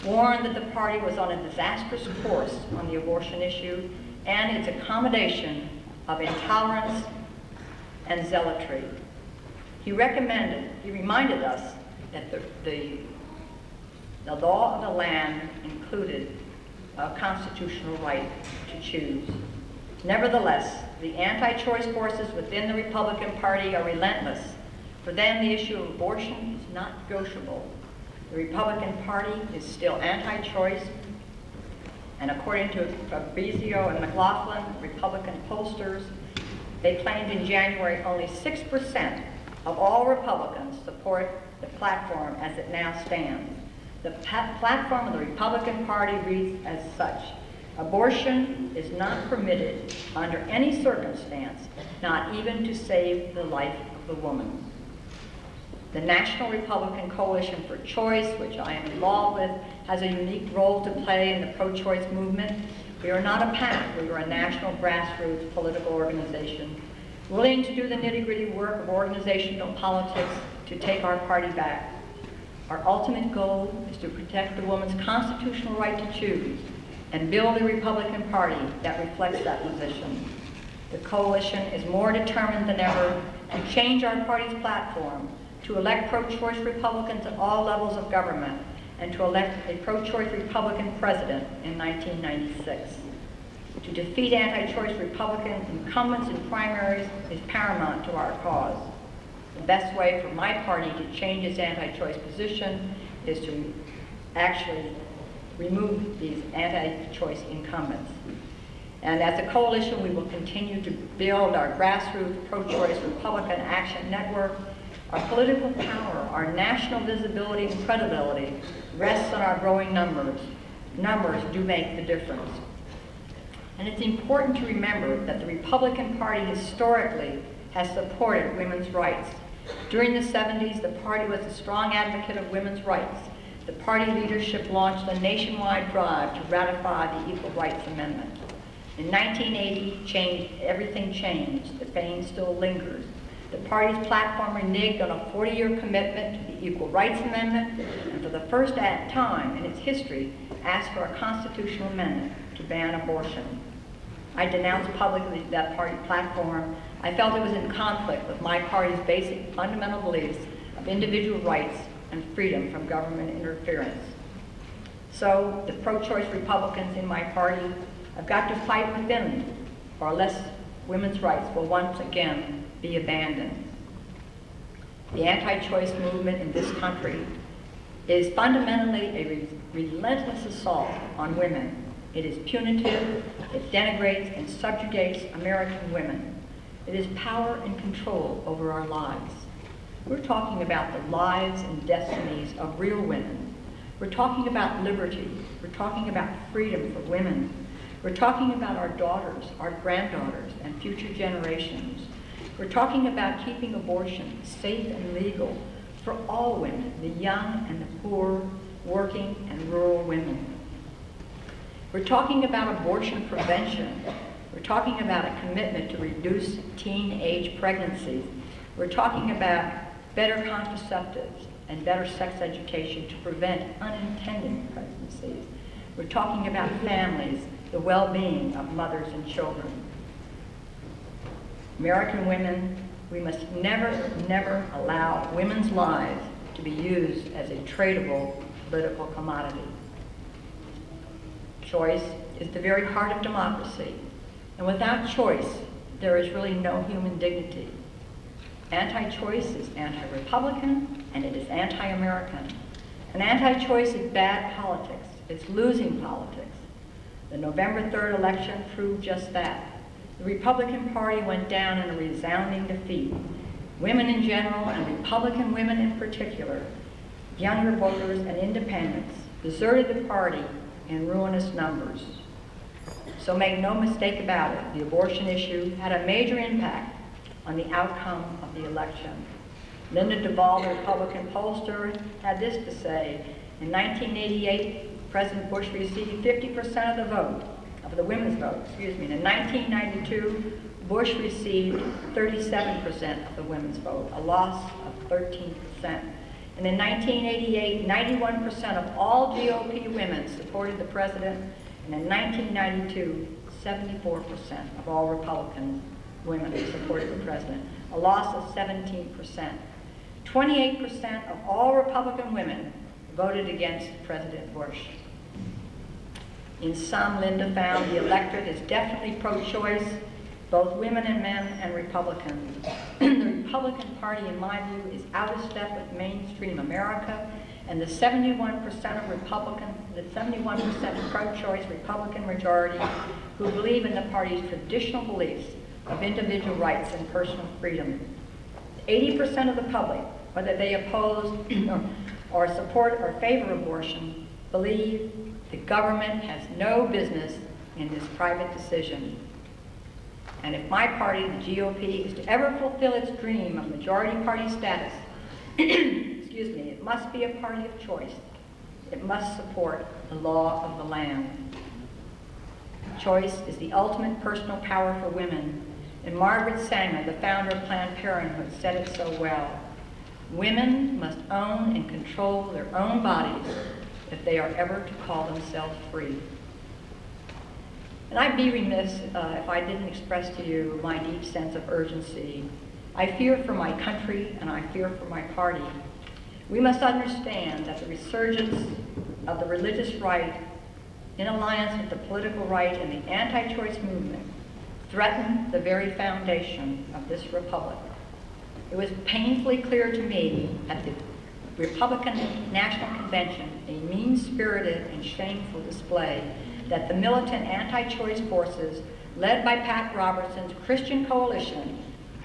warned that the party was on a disastrous course on the abortion issue and its accommodation of intolerance and zealotry. He reminded us that the law of the land included a constitutional right to choose. Nevertheless, the anti-choice forces within the Republican Party are relentless. For them, the issue of abortion is not negotiable. The Republican Party is still anti-choice, and according to Fabrizio and McLaughlin, Republican pollsters, they claimed in January only 6% of all Republicans support the platform as it now stands. The platform of the Republican Party reads as such: abortion is not permitted under any circumstance, not even to save the life of the woman. The National Republican Coalition for Choice, which I am involved with, has a unique role to play in the pro-choice movement. We are not a PAC, we are a national grassroots political organization, willing to do the nitty-gritty work of organizational politics to take our party back. Our ultimate goal is to protect the woman's constitutional right to choose and build a Republican Party that reflects that position. The coalition is more determined than ever to change our party's platform, to elect pro-choice Republicans at all levels of government, and to elect a pro-choice Republican president in 1996. To defeat anti-choice Republican incumbents in primaries is paramount to our cause. The best way for my party to change its anti-choice position is to actually remove these anti-choice incumbents. And as a coalition, we will continue to build our grassroots pro-choice Republican Action Network. Our political power, our national visibility and credibility rests on our growing numbers. Numbers do make the difference. And it's important to remember that the Republican Party historically has supported women's rights. During the 70s, the party was a strong advocate of women's rights. The party leadership launched a nationwide drive to ratify the Equal Rights Amendment. In 1980, everything changed. The pain still lingers. The party's platform reneged on a 40-year commitment to the Equal Rights Amendment, and for the first time in its history, asked for a constitutional amendment to ban abortion. I denounced publicly that party platform. I felt it was in conflict with my party's basic fundamental beliefs of individual rights and freedom from government interference. So the pro-choice Republicans in my party have got to fight within, or else women's rights will once again be abandoned. The anti-choice movement in this country is fundamentally a relentless assault on women. It is punitive, it denigrates and subjugates American women. It is power and control over our lives. We're talking about the lives and destinies of real women. We're talking about liberty. We're talking about freedom for women. We're talking about our daughters, our granddaughters, and future generations. We're talking about keeping abortion safe and legal for all women, the young and the poor, working and rural women. We're talking about abortion prevention. We're talking about a commitment to reduce teenage pregnancies. We're talking about better contraceptives, and better sex education to prevent unintended pregnancies. We're talking about families, the well-being of mothers and children. American women, we must never, never allow women's lives to be used as a tradable political commodity. Choice is the very heart of democracy, and without choice, there is really no human dignity. Anti-choice is anti-Republican, and it is anti-American. And anti-choice is bad politics. It's losing politics. The November 3rd election proved just that. The Republican Party went down in a resounding defeat. Women in general, and Republican women in particular, younger voters and independents, deserted the party in ruinous numbers. So make no mistake about it, the abortion issue had a major impact on the outcome of the election. Linda Duvall, the Republican pollster, had this to say: in 1988, President Bush received 50% of the vote, of the women's vote, excuse me. And in 1992, Bush received 37% of the women's vote, a loss of 13%. And in 1988, 91% of all GOP women supported the president, and in 1992, 74% of all Republican women supported the president, a loss of 17%. 28% of all Republican women voted against President Bush. In sum, Linda found the electorate is definitely pro-choice, both women and men and Republicans. The Republican Party, in my view, is out of step with mainstream America, and the 71% of Republicans, the 71% pro-choice Republican majority who believe in the party's traditional beliefs of individual rights and personal freedom. 80% of the public, whether they oppose or support or favor abortion, believe the government has no business in this private decision. And if my party, the GOP, is to ever fulfill its dream of majority party status, excuse me, it must be a party of choice. It must support the law of the land. Choice is the ultimate personal power for women. And Margaret Sanger, the founder of Planned Parenthood, said it so well. Women must own and control their own bodies if they are ever to call themselves free. And I'd be remiss if I didn't express to you my deep sense of urgency. I fear for my country and I fear for my party. We must understand that the resurgence of the religious right in alliance with the political right and the anti-choice movement threaten the very foundation of this republic. It was painfully clear to me at the Republican National Convention, a mean-spirited and shameful display, that the militant anti-choice forces led by Pat Robertson's Christian Coalition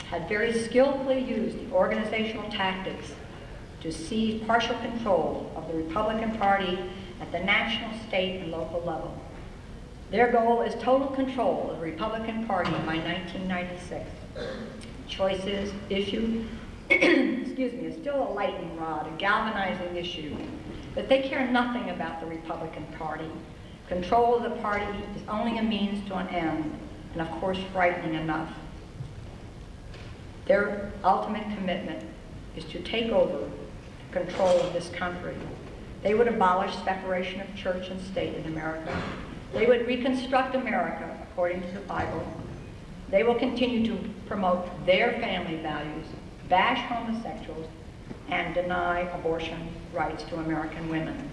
had very skillfully used the organizational tactics to seize partial control of the Republican Party at the national, state, and local level. Their goal is total control of the Republican Party by 1996. Choices issue, excuse me, is still a lightning rod, a galvanizing issue, but they care nothing about the Republican Party. Control of the party is only a means to an end, and of course frightening enough. Their ultimate commitment is to take over control of this country. They would abolish separation of church and state in America. They would reconstruct America according to the Bible. They will continue to promote their family values, bash homosexuals, and deny abortion rights to American women.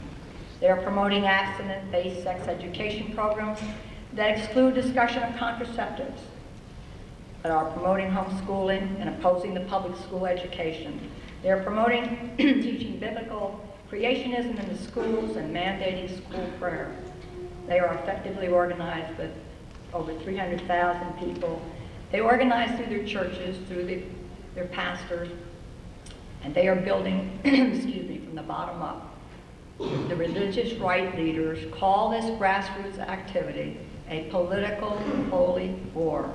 They are promoting abstinence-based sex education programs that exclude discussion of contraceptives, that are promoting homeschooling and opposing the public school education. They are promoting teaching biblical creationism in the schools and mandating school prayer. They are effectively organized with over 300,000 people. They organize through their churches, through their pastors, and they are building, excuse me, from the bottom up. The religious right leaders call this grassroots activity a political holy war.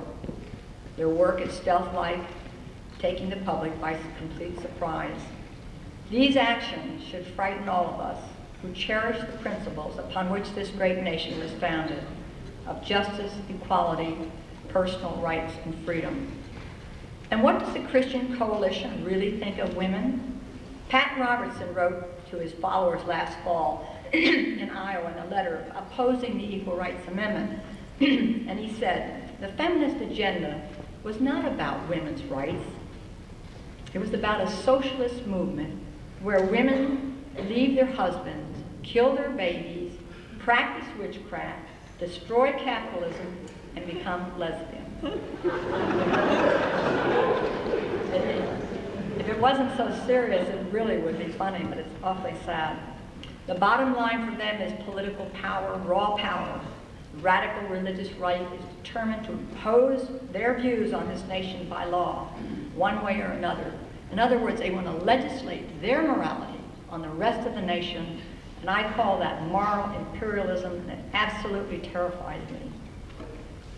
Their work is stealth-like, taking the public by complete surprise. These actions should frighten all of us who cherish the principles upon which this great nation was founded, of justice, equality, personal rights, and freedom. And what does the Christian Coalition really think of women? Pat Robertson wrote to his followers last fall in Iowa in a letter opposing the Equal Rights Amendment, and he said, "The feminist agenda was not about women's rights. It was about a socialist movement where women leave their husbands, kill their babies, practice witchcraft, destroy capitalism, and become lesbians." If it wasn't so serious, it really would be funny, but it's awfully sad. The bottom line for them is political power, raw power. The radical religious right is determined to impose their views on this nation by law, one way or another. In other words, they want to legislate their morality on the rest of the nation, and I call that moral imperialism, and it absolutely terrifies me.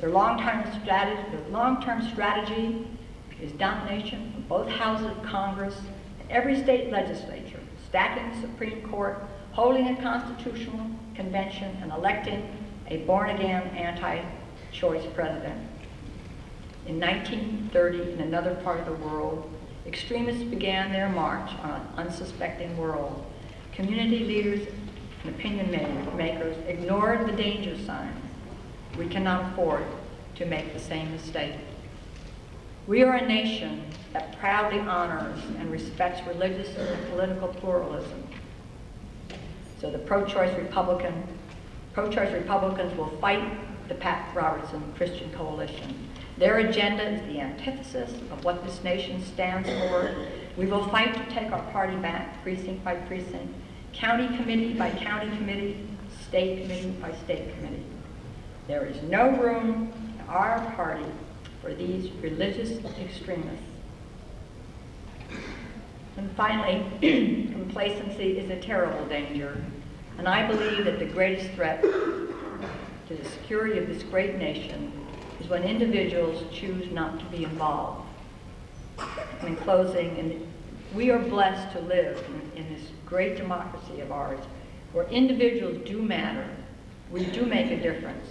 Their long-term strategy is domination of both houses of Congress and every state legislature, stacking the Supreme Court, holding a constitutional convention, and electing a born-again anti-choice president. In 1930, in another part of the world, extremists began their march on an unsuspecting world. Community leaders and opinion makers ignored the danger signs. We cannot afford to make the same mistake. We are a nation that proudly honors and respects religious and political pluralism. So the pro-choice Republicans will fight the Pat Robertson Christian Coalition. Their agenda is the antithesis of what this nation stands for. We will fight to take our party back, precinct by precinct, county committee by county committee, state committee by state committee. There is no room in our party for these religious extremists. And finally, complacency is a terrible danger, and I believe that the greatest threat to the security of this great nation is when individuals choose not to be involved. And in closing, we are blessed to live in this great democracy of ours, where individuals do matter, we do make a difference,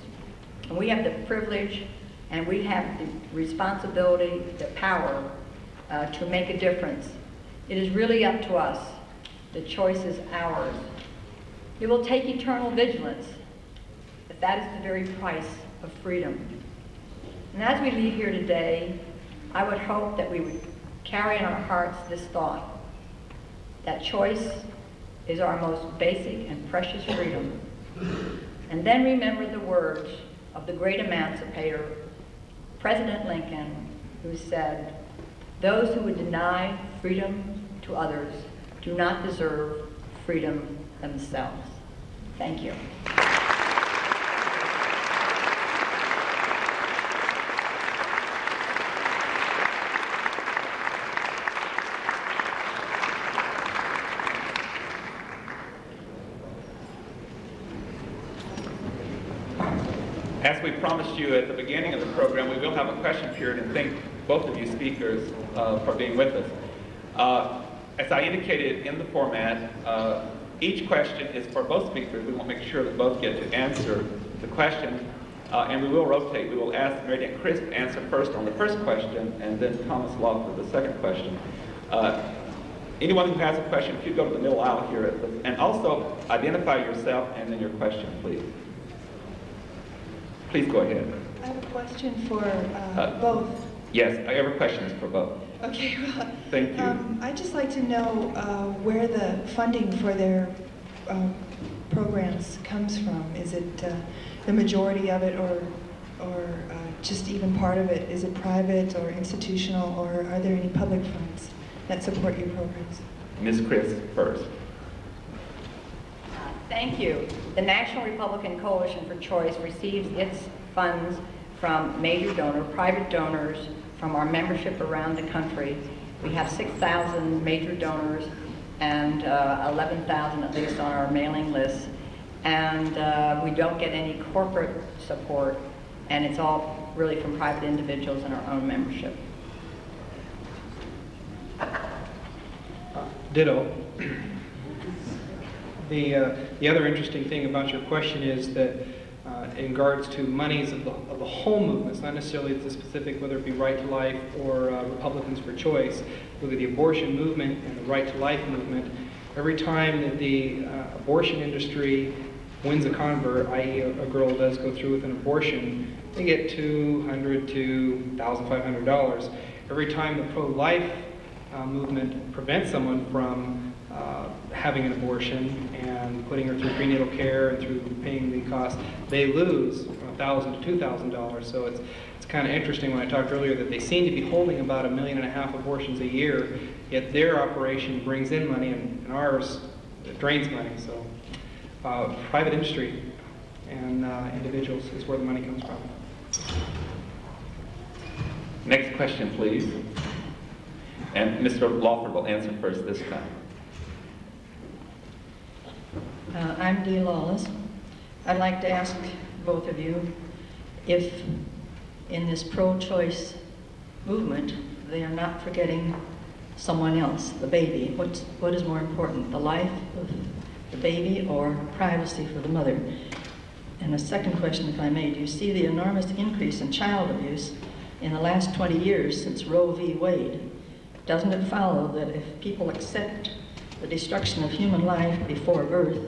and we have the privilege and we have the responsibility, the power to make a difference. It is really up to us. The choice is ours. It will take eternal vigilance, but that is the very price of freedom. And as we leave here today, I would hope that we would carry in our hearts this thought, that choice is our most basic and precious freedom. And then remember the words of the great emancipator, President Lincoln, who said, "Those who would deny freedom to others do not deserve freedom themselves." Thank you. As we promised you at the beginning of the program, we will have a question period, and thank both of you speakers for being with us. As I indicated in the format, each question is for both speakers. We will make sure that both get to answer the question, and we will rotate. We will ask Mariancis to answer first on the first question, and then Thomas Lawford the second question. Anyone who has a question, if you go to the middle aisle here, and also identify yourself and then your question, please. Please go ahead. I have a question for both. Yes, I have a question for both. Okay, well, Thank you. I'd just like to know where the funding for their programs comes from. Is it the majority of it, or just even part of it? Is it private or institutional, or are there any public funds that support your programs? Ms. Chris first. Thank you. The National Republican Coalition for Choice receives its funds from major private donors from our membership around the country. We have 6,000 major donors and 11,000 at least on our mailing list. And we don't get any corporate support, and it's all really from private individuals and our own membership. Ditto. The other interesting thing about your question is that in regards to monies of the whole movement. It's not necessarily the specific, whether it be Right to Life or Republicans for Choice. Look at the abortion movement and the Right to Life movement. Every time that the abortion industry wins a convert, i.e. a girl does go through with an abortion, they get $200 to $1,500. Every time the pro-life movement prevents someone from having an abortion and putting her through prenatal care and through paying the cost, they lose $1,000 to $2,000. So it's kind of interesting when I talked earlier that they seem to be holding about 1.5 million abortions a year, yet their operation brings in money and ours drains money. So private industry and individuals is where the money comes from. Next question, please. And Mr. Lawford will answer first this time. I'm Dee Lawless. I'd like to ask both of you if in this pro-choice movement they are not forgetting someone else, the baby. What is more important, the life of the baby or privacy for the mother? And a second question, if I may, do you see the enormous increase in child abuse in the last 20 years since Roe v. Wade? Doesn't it follow that if people accept the destruction of human life before birth,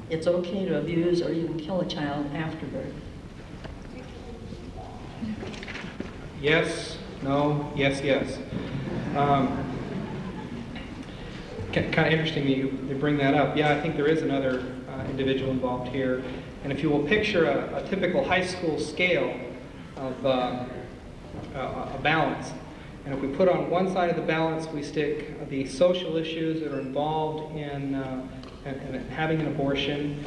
it's okay to abuse or even kill a child after birth? Yes, no, yes, yes. Kind of interesting that you bring that up. Yeah, I think there is another individual involved here. And if you will picture a typical high school scale of a balance, and if we put on one side of the balance, we stick the social issues that are involved in having an abortion,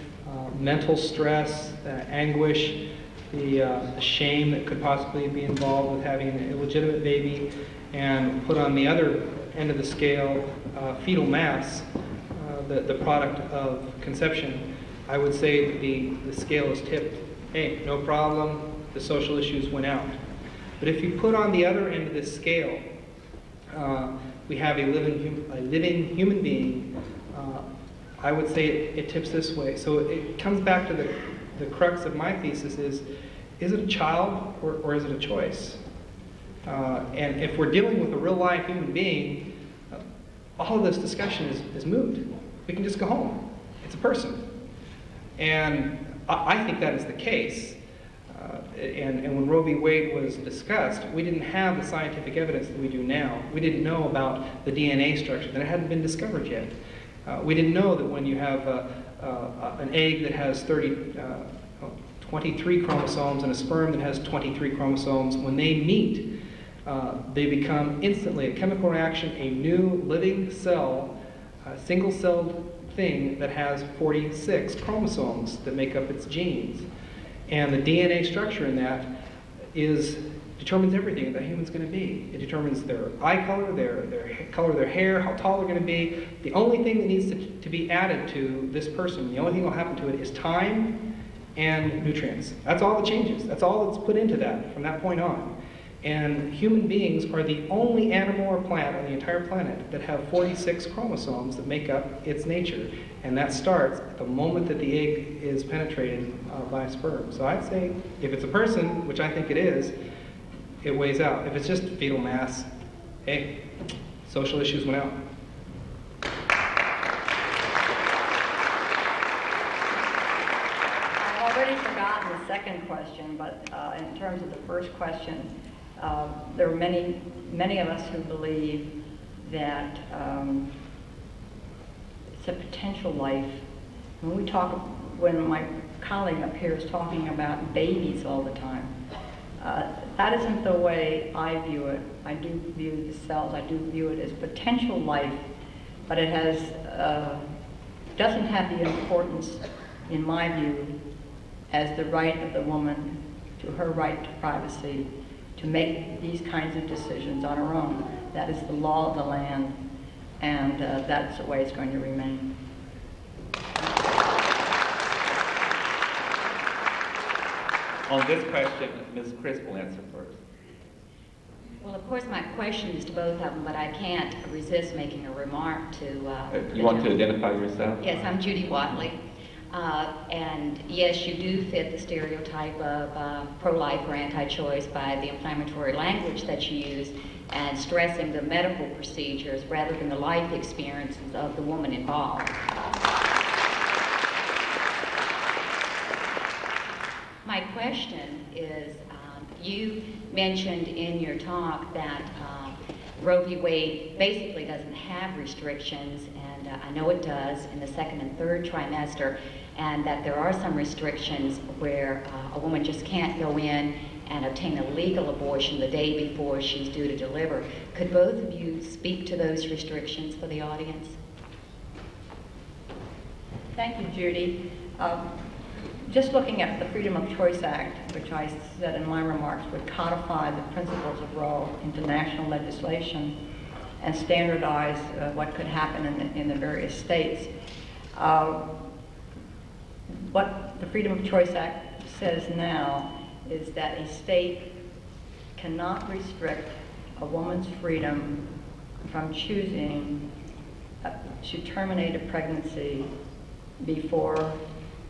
mental stress, anguish, the shame that could possibly be involved with having an illegitimate baby, and put on the other end of the scale fetal mass, the product of conception. I would say that the scale is tipped. Hey, no problem, the social issues went out. But if you put on the other end of this scale, we have a living human being. I would say it tips this way. So it comes back to the crux of my thesis is it a child or is it a choice? And if we're dealing with a real live human being, all of this discussion is moot. We can just go home. It's a person. And I think that is the case. And when Roe v. Wade was discussed, we didn't have the scientific evidence that we do now. We didn't know about the DNA structure, that it hadn't been discovered yet. We didn't know that when you have an egg that has 23 chromosomes and a sperm that has 23 chromosomes, when they meet, they become instantly a chemical reaction, a new living cell, a single-celled thing that has 46 chromosomes that make up its genes. And the DNA structure in that determines everything that a human's going to be. It determines their eye color, their color of their hair, how tall they're going to be. The only thing that needs to be added to this person, the only thing that will happen to it is time and nutrients. That's all that changes. That's all that's put into that from that point on. And human beings are the only animal or plant on the entire planet that have 46 chromosomes that make up its nature. And that starts at the moment that the egg is penetrated by sperm. So I'd say if it's a person, which I think it is, it weighs out. If it's just fetal mass, hey, social issues went out. I've already forgotten the second question, but in terms of the first question, there are many of us who believe that it's a potential life. When my colleague up here is talking about babies all the time, that isn't the way I view it. I do view the cells, I do view it as potential life, but it doesn't have the importance, in my view, as the right of the woman to her right to privacy, to make these kinds of decisions on her own. That is the law of the land, and that's the way it's going to remain. On this question, Ms. Crisp will answer first. Well, of course, my question is to both of them, but I can't resist making a remark to... You want to identify yourself? Yes, I'm Judy Watley. And yes, you do fit the stereotype of pro-life or anti-choice by the inflammatory language that you use and stressing the medical procedures rather than the life experiences of the woman involved. My question is, you mentioned in your talk that Roe v. Wade basically doesn't have restrictions, and I know it does in the second and third trimester, and that there are some restrictions where a woman just can't go in and obtain a legal abortion the day before she's due to deliver. Could both of you speak to those restrictions for the audience? Thank you, Judy. Just looking at the Freedom of Choice Act, which I said in my remarks would codify the principles of Roe into national legislation and standardize what could happen in the various states. What the Freedom of Choice Act says now is that a state cannot restrict a woman's freedom from choosing to terminate a pregnancy before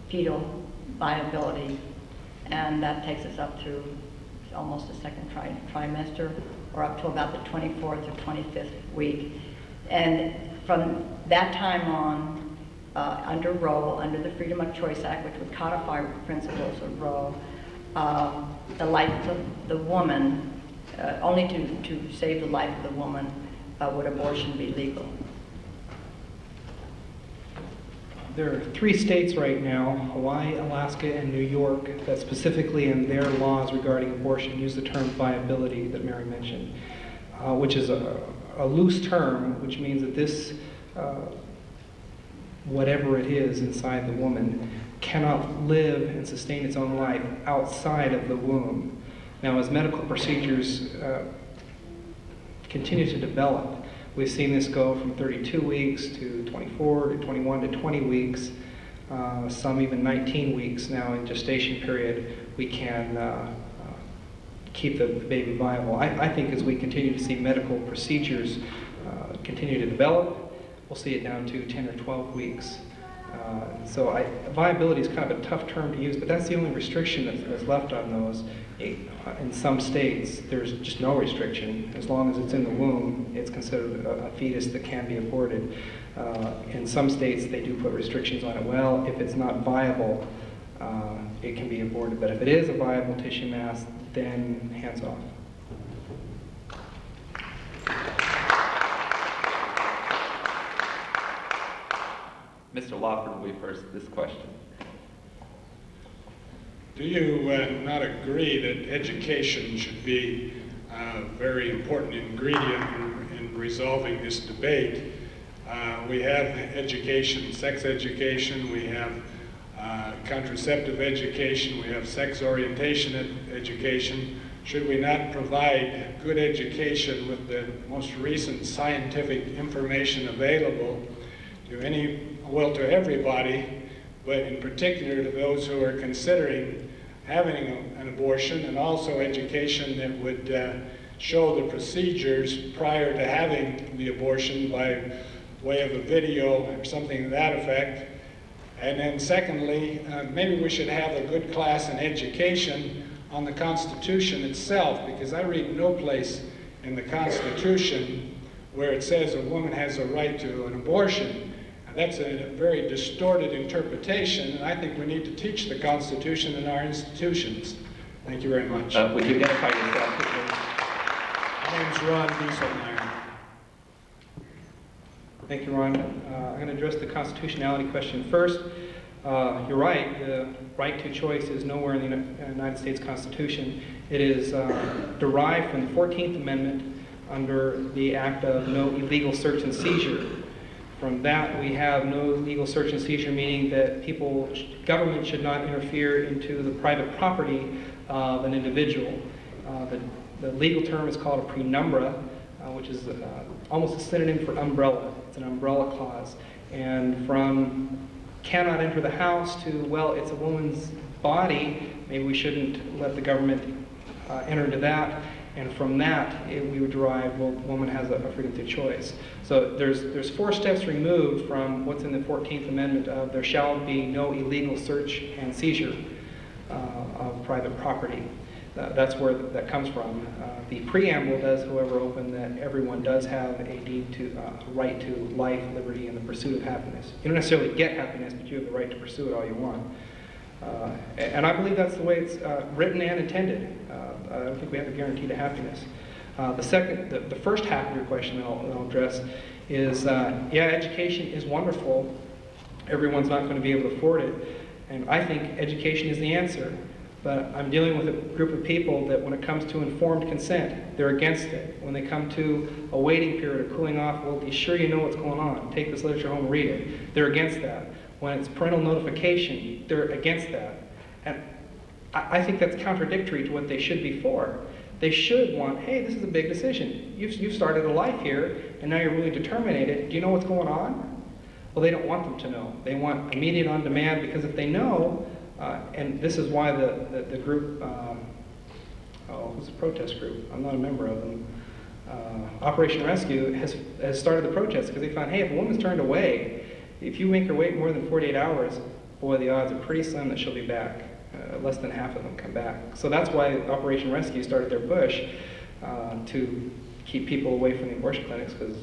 fetal viability, and that takes us up to almost the second trimester, or up to about the 24th or 25th week. And from that time on, under Roe, under the Freedom of Choice Act, which would codify principles of Roe, the life of the woman, only to save the life of the woman, would abortion be legal. There are 3 states right now, Hawaii, Alaska, and New York, that specifically in their laws regarding abortion use the term viability that Mary mentioned, which is a loose term, which means that this, whatever it is inside the woman, cannot live and sustain its own life outside of the womb. Now, as medical procedures continue to develop, we've seen this go from 32 weeks to 24 to 21 to 20 weeks, some even 19 weeks now in gestation period. We can keep the baby viable. I think as we continue to see medical procedures continue to develop, we'll see it down to 10 or 12 weeks. So viability is kind of a tough term to use, but that's the only restriction that's left on those. In some states, there's just no restriction. As long as it's in the womb, it's considered a fetus that can be aborted. In some states, they do put restrictions on it. Well, if it's not viable, it can be aborted. But if it is a viable tissue mass, then hands off. Mr. Lawford will be first this question. Do you not agree that education should be a very important ingredient in resolving this debate? We have education, sex education, we have contraceptive education, we have sex orientation education. Should we not provide good education with the most recent scientific information available to everybody, but in particular to those who are considering having an abortion, and also education that would show the procedures prior to having the abortion by way of a video or something to that effect. And then secondly, maybe we should have a good class in education on the Constitution itself, because I read no place in the Constitution where it says a woman has a right to an abortion. That's a very distorted interpretation, and I think we need to teach the Constitution in our institutions. Thank you very much. Would you identify yourself, please? My name's Ron Dieselmeyer. Thank you, Ron. I'm going to address the constitutionality question first. You're right. The right to choice is nowhere in the United States Constitution. It is derived from the 14th Amendment under the act of no illegal search and seizure. From that, we have no legal search and seizure, meaning that government should not interfere into the private property of an individual. The legal term is called a penumbra, which is almost a synonym for umbrella. It's an umbrella clause. And from cannot enter the house to, well, it's a woman's body, maybe we shouldn't let the government enter into that. And from that, we would derive, well, woman has a freedom through choice. So there's 4 steps removed from what's in the 14th Amendment of there shall be no illegal search and seizure of private property. That's where that comes from. The preamble does, however, open that everyone does have a deed to right to life, liberty, and the pursuit of happiness. You don't necessarily get happiness, but you have the right to pursue it all you want. And I believe that's the way it's written and intended. I don't think we have a guarantee to happiness. The first half of your question that I'll address is, yeah, education is wonderful. Everyone's not going to be able to afford it. And I think education is the answer. But I'm dealing with a group of people that when it comes to informed consent, they're against it. When they come to a waiting period or cooling off, well, you sure you know what's going on? Take this literature home and read it. They're against that. When it's parental notification, they're against that. And I think that's contradictory to what they should be for. They should want, hey, this is a big decision. You've started a life here, and now you're willing to terminate it. Do you know what's going on? Well, they don't want them to know. They want immediate on demand, because if they know, and this is why the group, who's the protest group? I'm not a member of them. Operation Rescue has started the protest because they found, hey, if a woman's turned away, if you make her wait more than 48 hours, boy, the odds are pretty slim that she'll be back. Less than half of them come back. So that's why Operation Rescue started their push to keep people away from the abortion clinics, because,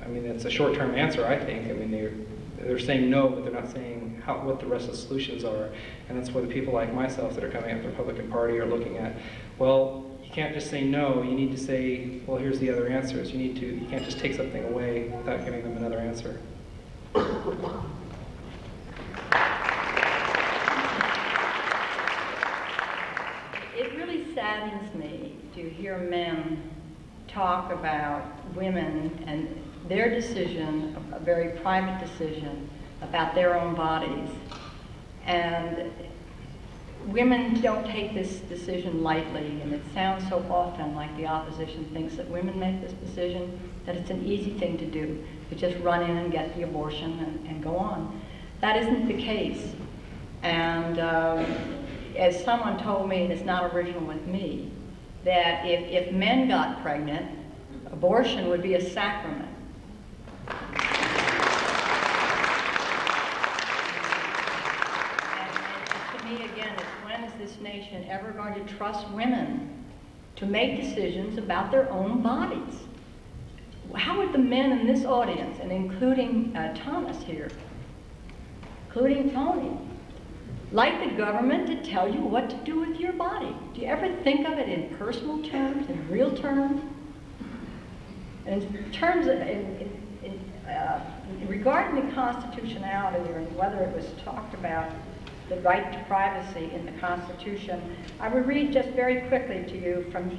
I mean, it's a short-term answer, I think. I mean, they're saying no, but they're not saying what the rest of the solutions are. And that's why the people like myself that are coming up the Republican Party are looking at, well, you can't just say no, you need to say, well, here's the other answers. You can't just take something away without giving them another answer. It really saddens me to hear men talk about women and their decision, a very private decision, about their own bodies. And women don't take this decision lightly, and it sounds so often like the opposition thinks that women make this decision, that it's an easy thing to do, to just run in and get the abortion and go on. That isn't the case. And as someone told me, and it's not original with me, that if men got pregnant, abortion would be a sacrament. And to me, again, it's when is this nation ever going to trust women to make decisions about their own bodies? How would the men in this audience, and including Thomas here, including Tony, like the government to tell you what to do with your body? Do you ever think of it in personal terms, in real terms? And in terms of, regarding the constitutionality, or whether it was talked about the right to privacy in the Constitution, I would read just very quickly to you from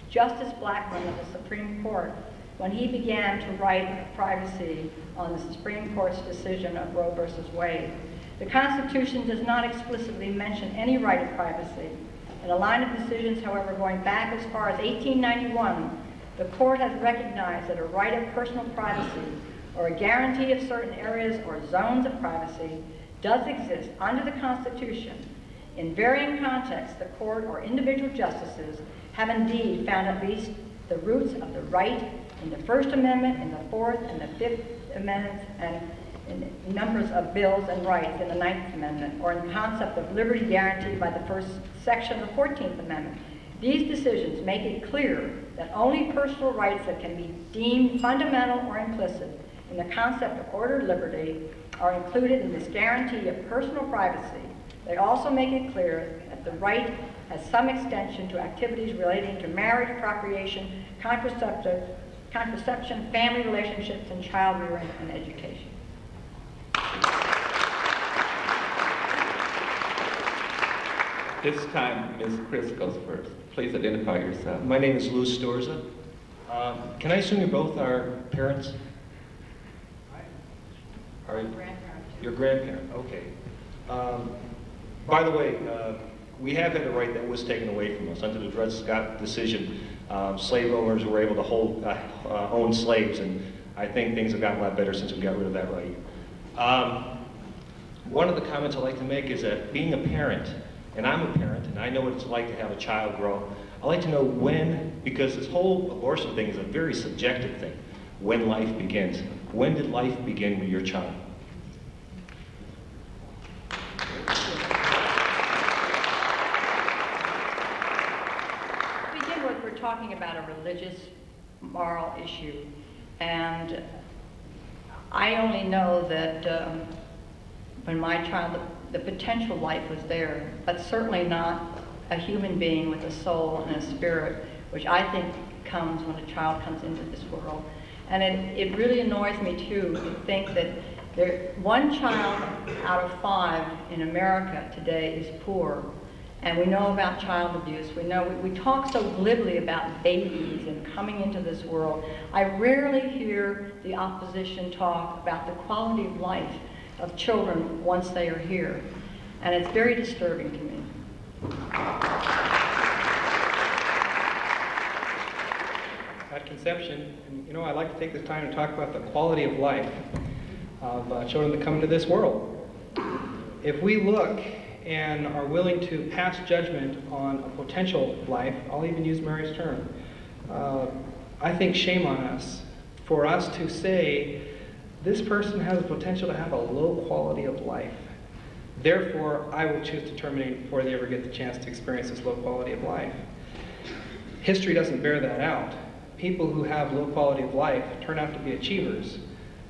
Justice Blackmun of the Supreme Court when he began to write privacy on the Supreme Court's decision of Roe versus Wade. The Constitution does not explicitly mention any right of privacy. In a line of decisions, however, going back as far as 1891, the court has recognized that a right of personal privacy or a guarantee of certain areas or zones of privacy does exist under the Constitution. In varying contexts, the court or individual justices have indeed found at least the roots of the right in the First Amendment, in the Fourth and the Fifth Amendments, and in numbers of bills and rights in the Ninth Amendment, or in the concept of liberty guaranteed by the first section of the 14th Amendment. These decisions make it clear that only personal rights that can be deemed fundamental or implicit in the concept of ordered liberty are included in this guarantee of personal privacy. They also make it clear that the right has some extension to activities relating to marriage, procreation, contraception, family relationships, and child rearing and education. This time, Ms. Chris goes first. Please identify yourself. My name is Lou Storza. Can I assume you both are parents? Are you? Your grandparent, okay. By the way, we have had a right that was taken away from us. Under the Dred Scott decision, slave owners were able to own slaves, and I think things have gotten a lot better since we got rid of that right. One of the comments I'd like to make is that being a parent and I'm a parent, and I know what it's like to have a child grow. I'd like to know when, because this whole abortion thing is a very subjective thing, when life begins. When did life begin with your child? To begin with, we're talking about a religious, moral issue, and I only know that when my child, the potential life was there, but certainly not a human being with a soul and a spirit, which I think comes when a child comes into this world. And it really annoys me too to think that one child out of 5 in America today is poor. And we know about child abuse. We talk so glibly about babies and coming into this world. I rarely hear the opposition talk about the quality of life of children once they are here. And it's very disturbing to me. At conception, and I'd like to take this time to talk about the quality of life of children that come into this world. If we look and are willing to pass judgment on a potential life, I'll even use Mary's term, I think shame on us for us to say this person has the potential to have a low quality of life. Therefore, I will choose to terminate before they ever get the chance to experience this low quality of life. History doesn't bear that out. People who have low quality of life turn out to be achievers.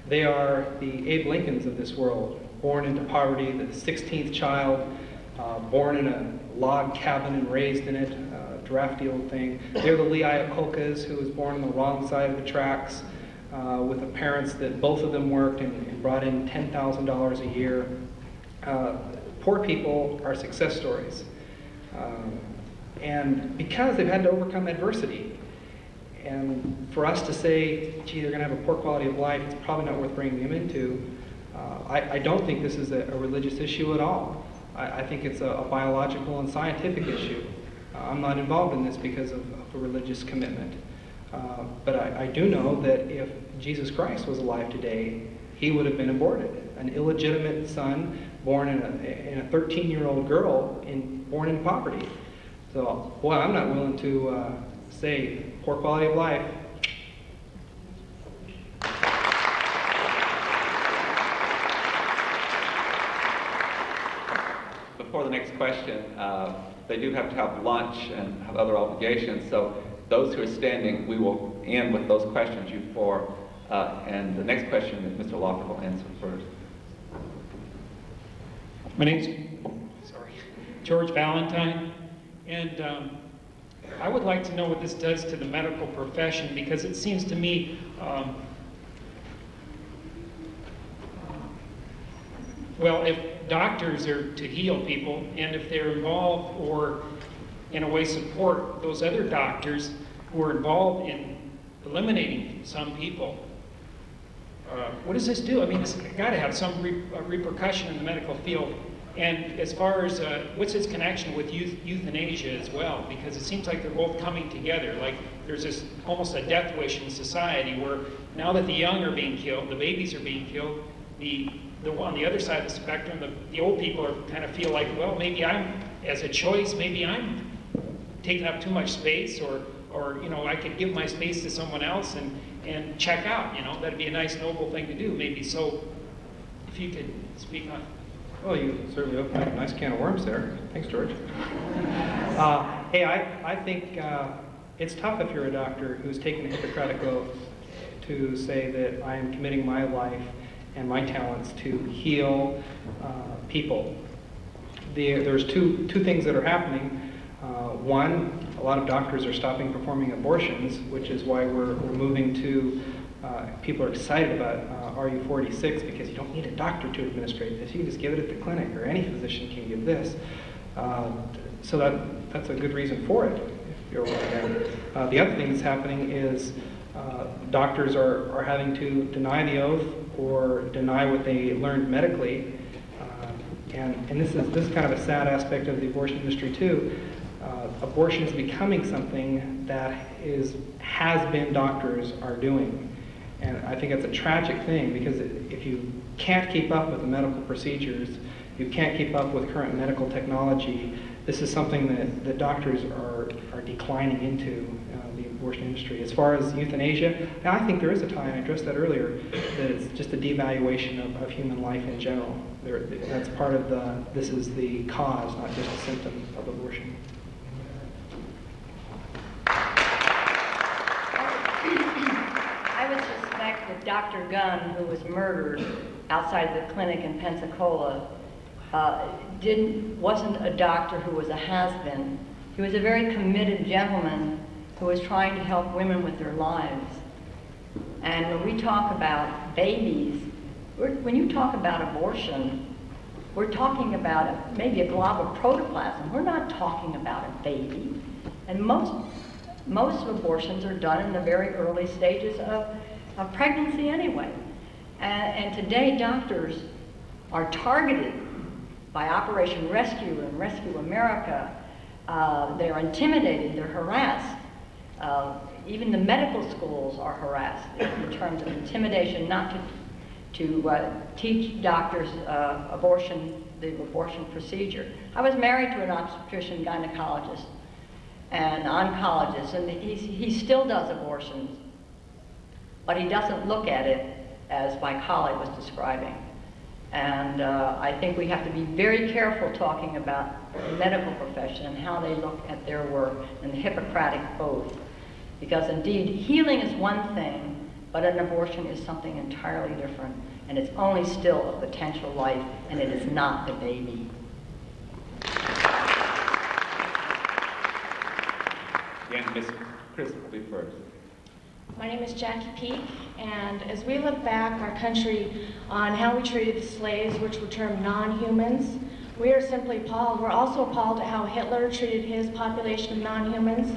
They are the Abe Lincolns of this world, born into poverty, the 16th child, born in a log cabin and raised in it, drafty old thing. They're the Lee Iacocas, who was born on the wrong side of the tracks, with the parents that both of them worked and brought in $10,000 a year. Poor people are success stories. And because they've had to overcome adversity. And for us to say, gee, they're going to have a poor quality of life, it's probably not worth bringing them into. I don't think this is a religious issue at all. I think it's a biological and scientific issue. I'm not involved in this because of a religious commitment. But I do know that if Jesus Christ was alive today, he would have been aborted. An illegitimate son born in a 13-year-old girl born in poverty. So, boy, I'm not willing to say poor quality of life. Before the next question, they do have to have lunch and have other obligations, so those who are standing, we will end with those questions, you four. And the next question, Mr. Lawford will answer first. My name's George Valentine, and I would like to know what this does to the medical profession, because it seems to me well, if doctors are to heal people, and if they're involved or in a way support those other doctors who are involved in eliminating some people, what does this do? I mean, it's got to have some repercussion in the medical field. And as far as what's its connection with euthanasia as well? Because it seems like they're both coming together. Like there's this almost a death wish in society where now that the young are being killed, the babies are being killed, on the other side of the spectrum, the old people are kind of feel like, well, maybe I'm, as a choice, maybe I'm taking up too much space, or I could give my space to someone else and check out. That'd be a nice, noble thing to do, maybe. So, if you could speak on. Well, you certainly opened up a nice can of worms there. Thanks, George. Hey, I think it's tough if you're a doctor who's taken a Hippocratic oath to say that I am committing my life and my talents to heal people. There's two things that are happening. One, a lot of doctors are stopping performing abortions, which is why we're moving to, people are excited about RU46 because you don't need a doctor to administrate this. You can just give it at the clinic, or any physician can give this. So that's a good reason for it, if you're aware. The other thing that's happening is doctors are having to deny the oath or deny what they learned medically. And this is kind of a sad aspect of the abortion industry too. Abortion is becoming something that has been doctors are doing. And I think it's a tragic thing, because if you can't keep up with the medical procedures, you can't keep up with current medical technology, this is something that doctors are declining into the abortion industry. As far as euthanasia, I think there is a tie, and I addressed that earlier, that it's just a devaluation of human life in general. That's part of this is the cause, not just a symptom of abortion. I would suspect that Dr. Gunn, who was murdered outside the clinic in Pensacola, wasn't a doctor who was a has-been. He was a very committed gentleman who was trying to help women with their lives. And when we talk about babies, when you talk about abortion, we're talking about maybe a glob of protoplasm. We're not talking about a baby. And most abortions are done in the very early stages of pregnancy anyway. And today doctors are targeted by Operation Rescue and Rescue America. They're intimidated, they're harassed. Even the medical schools are harassed in terms of intimidation, not to teach doctors the abortion procedure. I was married to an obstetrician gynecologist and oncologist, and he still does abortions, but he doesn't look at it as my colleague was describing. And I think we have to be very careful talking about the medical profession and how they look at their work and the Hippocratic oath. Because indeed, healing is one thing, but an abortion is something entirely different. And it's only still a potential life, and it is not the baby. Again, Ms. Chris will be first. My name is Jackie Peak, and as we look back our country on how we treated the slaves, which were termed non-humans, we are simply appalled. We're also appalled at how Hitler treated his population of non-humans.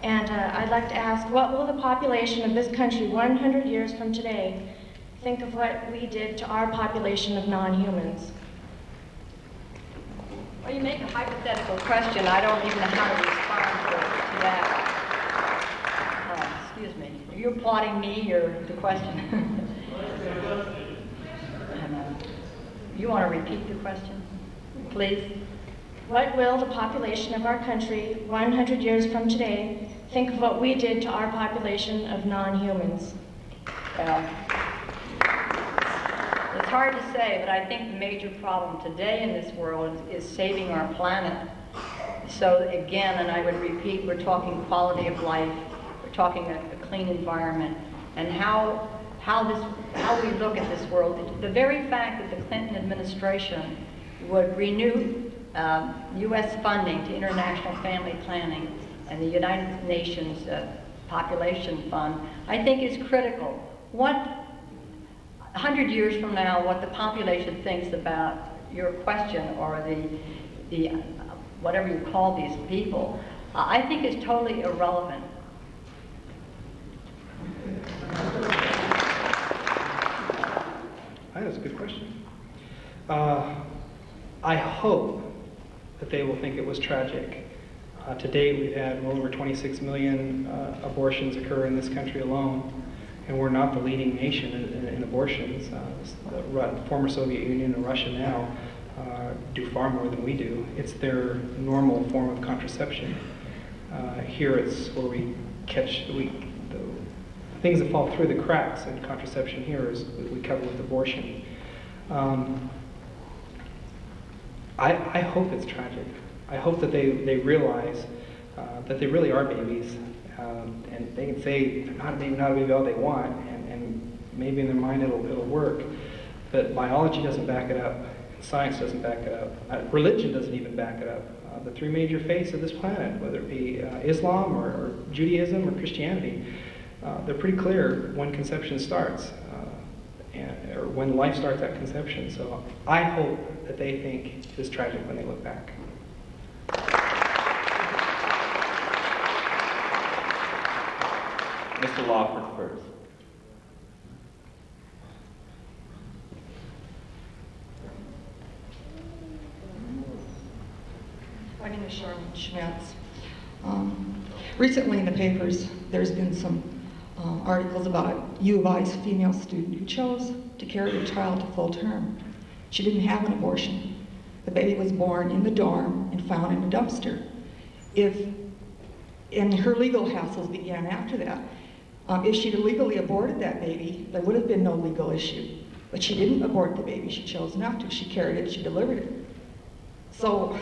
And I'd like to ask, what will the population of this country 100 years from today think of what we did to our population of non-humans? Well, you make a hypothetical question. I don't even know how to respond to that. Excuse me. Are you applauding me or the question? You want to repeat the question, please? What will the population of our country 100 years from today think of what we did to our population of non-humans? It's hard to say, but I think the major problem today in this world is saving our planet. So again, and I would repeat, we're talking quality of life, we're talking a clean environment, and how we look at this world. The very fact that the Clinton administration would renew U.S. funding to international family planning and the United Nations Population Fund, I think is critical. 100 years from now, what the population thinks about your question or the whatever you call these people, I think is totally irrelevant. That's a good question. I hope that they will think it was tragic. To date, we've had well over 26 million abortions occur in this country alone, and we're not the leading nation in abortions. The former Soviet Union and Russia now do far more than we do. It's their normal form of contraception. Here it's where we catch the things that fall through the cracks in contraception here is we cover with abortion. I hope it's tragic. I hope that they realize that they really are babies, and they can say they're not a baby all they want, and maybe in their mind it'll work, but biology doesn't back it up, science doesn't back it up, religion doesn't even back it up. The three major faiths of this planet, whether it be Islam or Judaism or Christianity, they're pretty clear when conception starts, or when life starts at conception. So I hope that they think it's tragic when they look back. Mr. Lawford first. My name is Charlotte Schmitz. Recently in the papers, there's been some articles about a U of I's female student who chose to carry her child to full term. She didn't have an abortion. The baby was born in the dorm and found in a dumpster. And her legal hassles began after that. If she'd illegally aborted that baby, there would have been no legal issue. But she didn't abort the baby, she chose not to. She carried it, she delivered it. So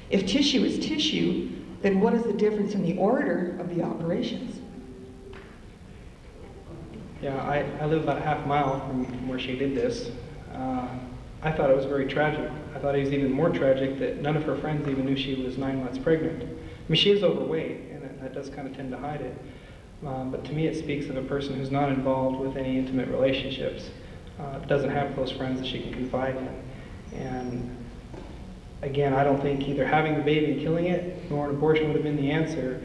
if tissue is tissue, then what is the difference in the order of the operations? Yeah, I live about a half mile from where she did this. I thought it was very tragic. I thought it was even more tragic that none of her friends even knew she was 9 months pregnant. I mean, she is overweight, and that does kind of tend to hide it. But to me, it speaks of a person who's not involved with any intimate relationships, doesn't have close friends that she can confide in. And again, I don't think either having the baby and killing it, nor an abortion would have been the answer.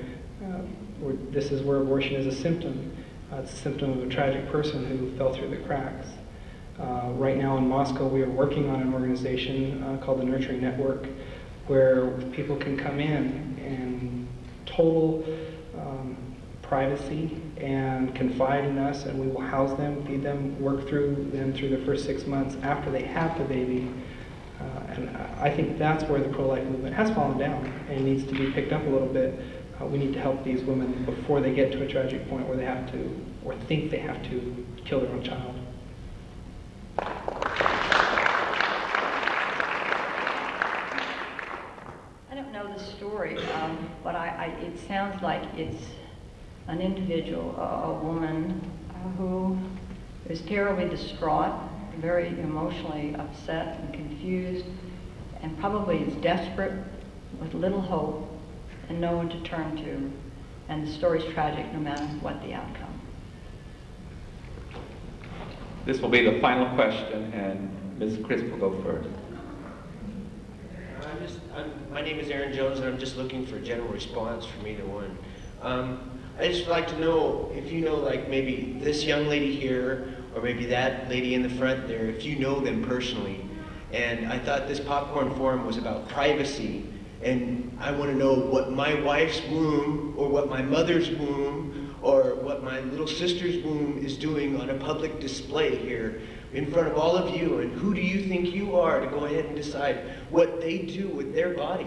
This is where abortion is a symptom. It's a symptom of a tragic person who fell through the cracks. Right now in Moscow, we are working on an organization called the Nurturing Network, where people can come in total privacy and confide in us, and we will house them, feed them, work through them through the first 6 months after they have the baby. And I think that's where the pro-life movement has fallen down and needs to be picked up a little bit. We need to help these women before they get to a tragic point where they have to, or think they have to, kill their own child. I don't know the story, but it sounds like it's an individual, a woman who is terribly distraught, very emotionally upset and confused, and probably is desperate with little hope and no one to turn to. And the story's tragic no matter what the outcome. This will be the final question, and Ms. Crisp will go first. My name is Aaron Jones, and I'm just looking for a general response from either one. I just like to know if you know, like maybe this young lady here, or maybe that lady in the front there, if you know them personally. And I thought this popcorn forum was about privacy, and I want to know what my wife's womb, or what my mother's womb, or what my little sister's womb is doing on a public display here in front of all of you, and who do you think you are to go ahead and decide what they do with their body?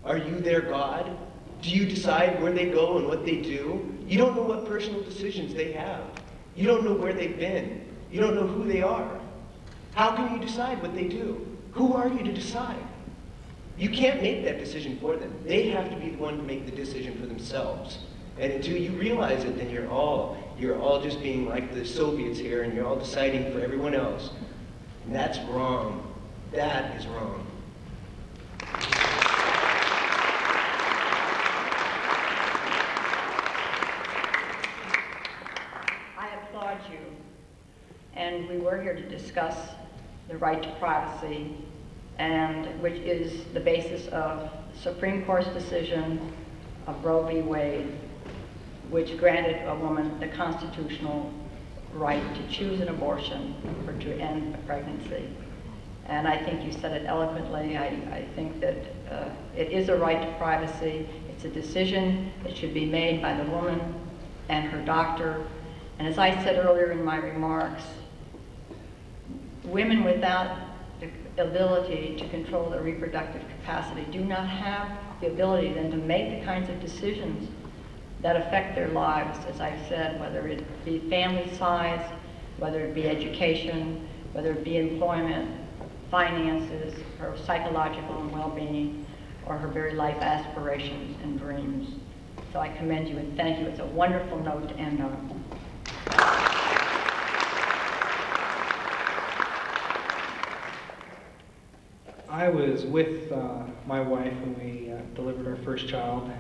Are you their God? Do you decide where they go and what they do? You don't know what personal decisions they have. You don't know where they've been. You don't know who they are. How can you decide what they do? Who are you to decide? You can't make that decision for them. They have to be the one to make the decision for themselves. And until you realize it, then you're all just being like the Soviets here, and you're all deciding for everyone else. And that's wrong. That is wrong. I applaud you. And we were here to discuss the right to privacy, and which is the basis of the Supreme Court's decision of Roe v. Wade, which granted a woman the constitutional right to choose an abortion or to end a pregnancy. And I think you said it eloquently. I think that it is a right to privacy. It's a decision that should be made by the woman and her doctor. And as I said earlier in my remarks, women without the ability to control their reproductive capacity do not have the ability then to make the kinds of decisions that affect their lives, as I said, whether it be family size, whether it be education, whether it be employment, finances, her psychological and well-being, or her very life aspirations and dreams. So I commend you and thank you. It's a wonderful note to end on. I was with my wife when we delivered our first child,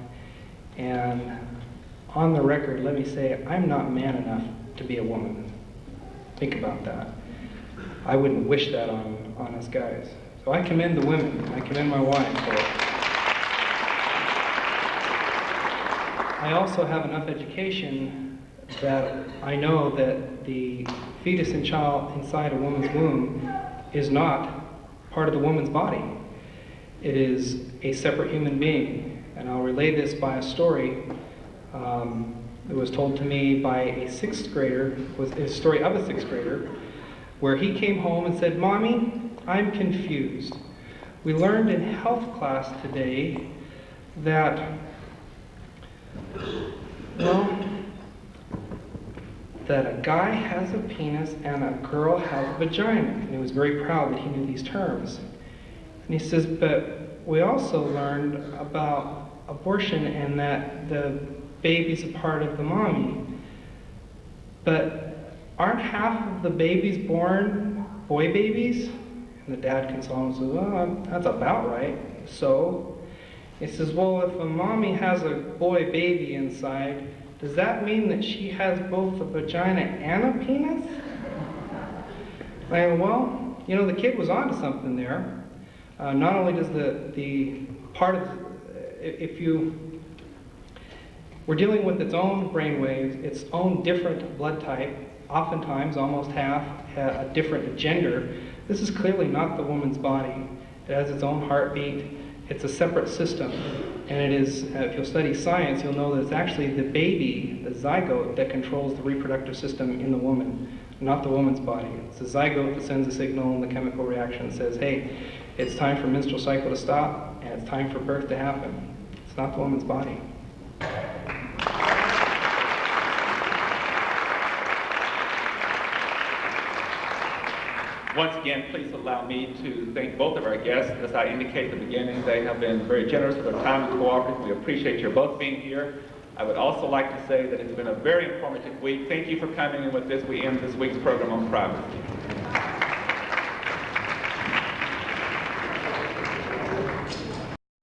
and on the record, let me say, I'm not man enough to be a woman. Think about that. I wouldn't wish that on us guys. So I commend the women. I commend my wife for it. I also have enough education that I know that the fetus and child inside a woman's womb is not part of the woman's body. It is a separate human being. And I'll relay this by a story. It was told to me by a sixth grader, was a story of a sixth grader, where he came home and said, "Mommy, I'm confused. We learned in health class today that, well, that a guy has a penis and a girl has a vagina. And he was very proud that he knew these terms. And he says, but we also learned about abortion and that the baby's a part of the mommy. But aren't half of the babies born boy babies? And the dad consoles him and says, well, that's about right. So he says, well, if a mommy has a boy baby inside, does that mean that she has both a vagina and a penis? And well, you know, the kid was onto something there. Not only does the part of, we're dealing with its own brain waves, its own different blood type, oftentimes almost half a different gender. This is clearly not the woman's body. It has its own heartbeat. It's a separate system. And it is, if you'll study science, you'll know that it's actually the baby, the zygote, that controls the reproductive system in the woman, not the woman's body. It's the zygote that sends a signal in the chemical reaction that says, hey, it's time for menstrual cycle to stop, and it's time for birth to happen. It's not the woman's body. Once again, please allow me to thank both of our guests. As I indicated at the beginning, they have been very generous with their time and cooperative. We appreciate your both being here. I would also like to say that it's been a very informative week. Thank you for coming, and with this, we end this week's program on privacy.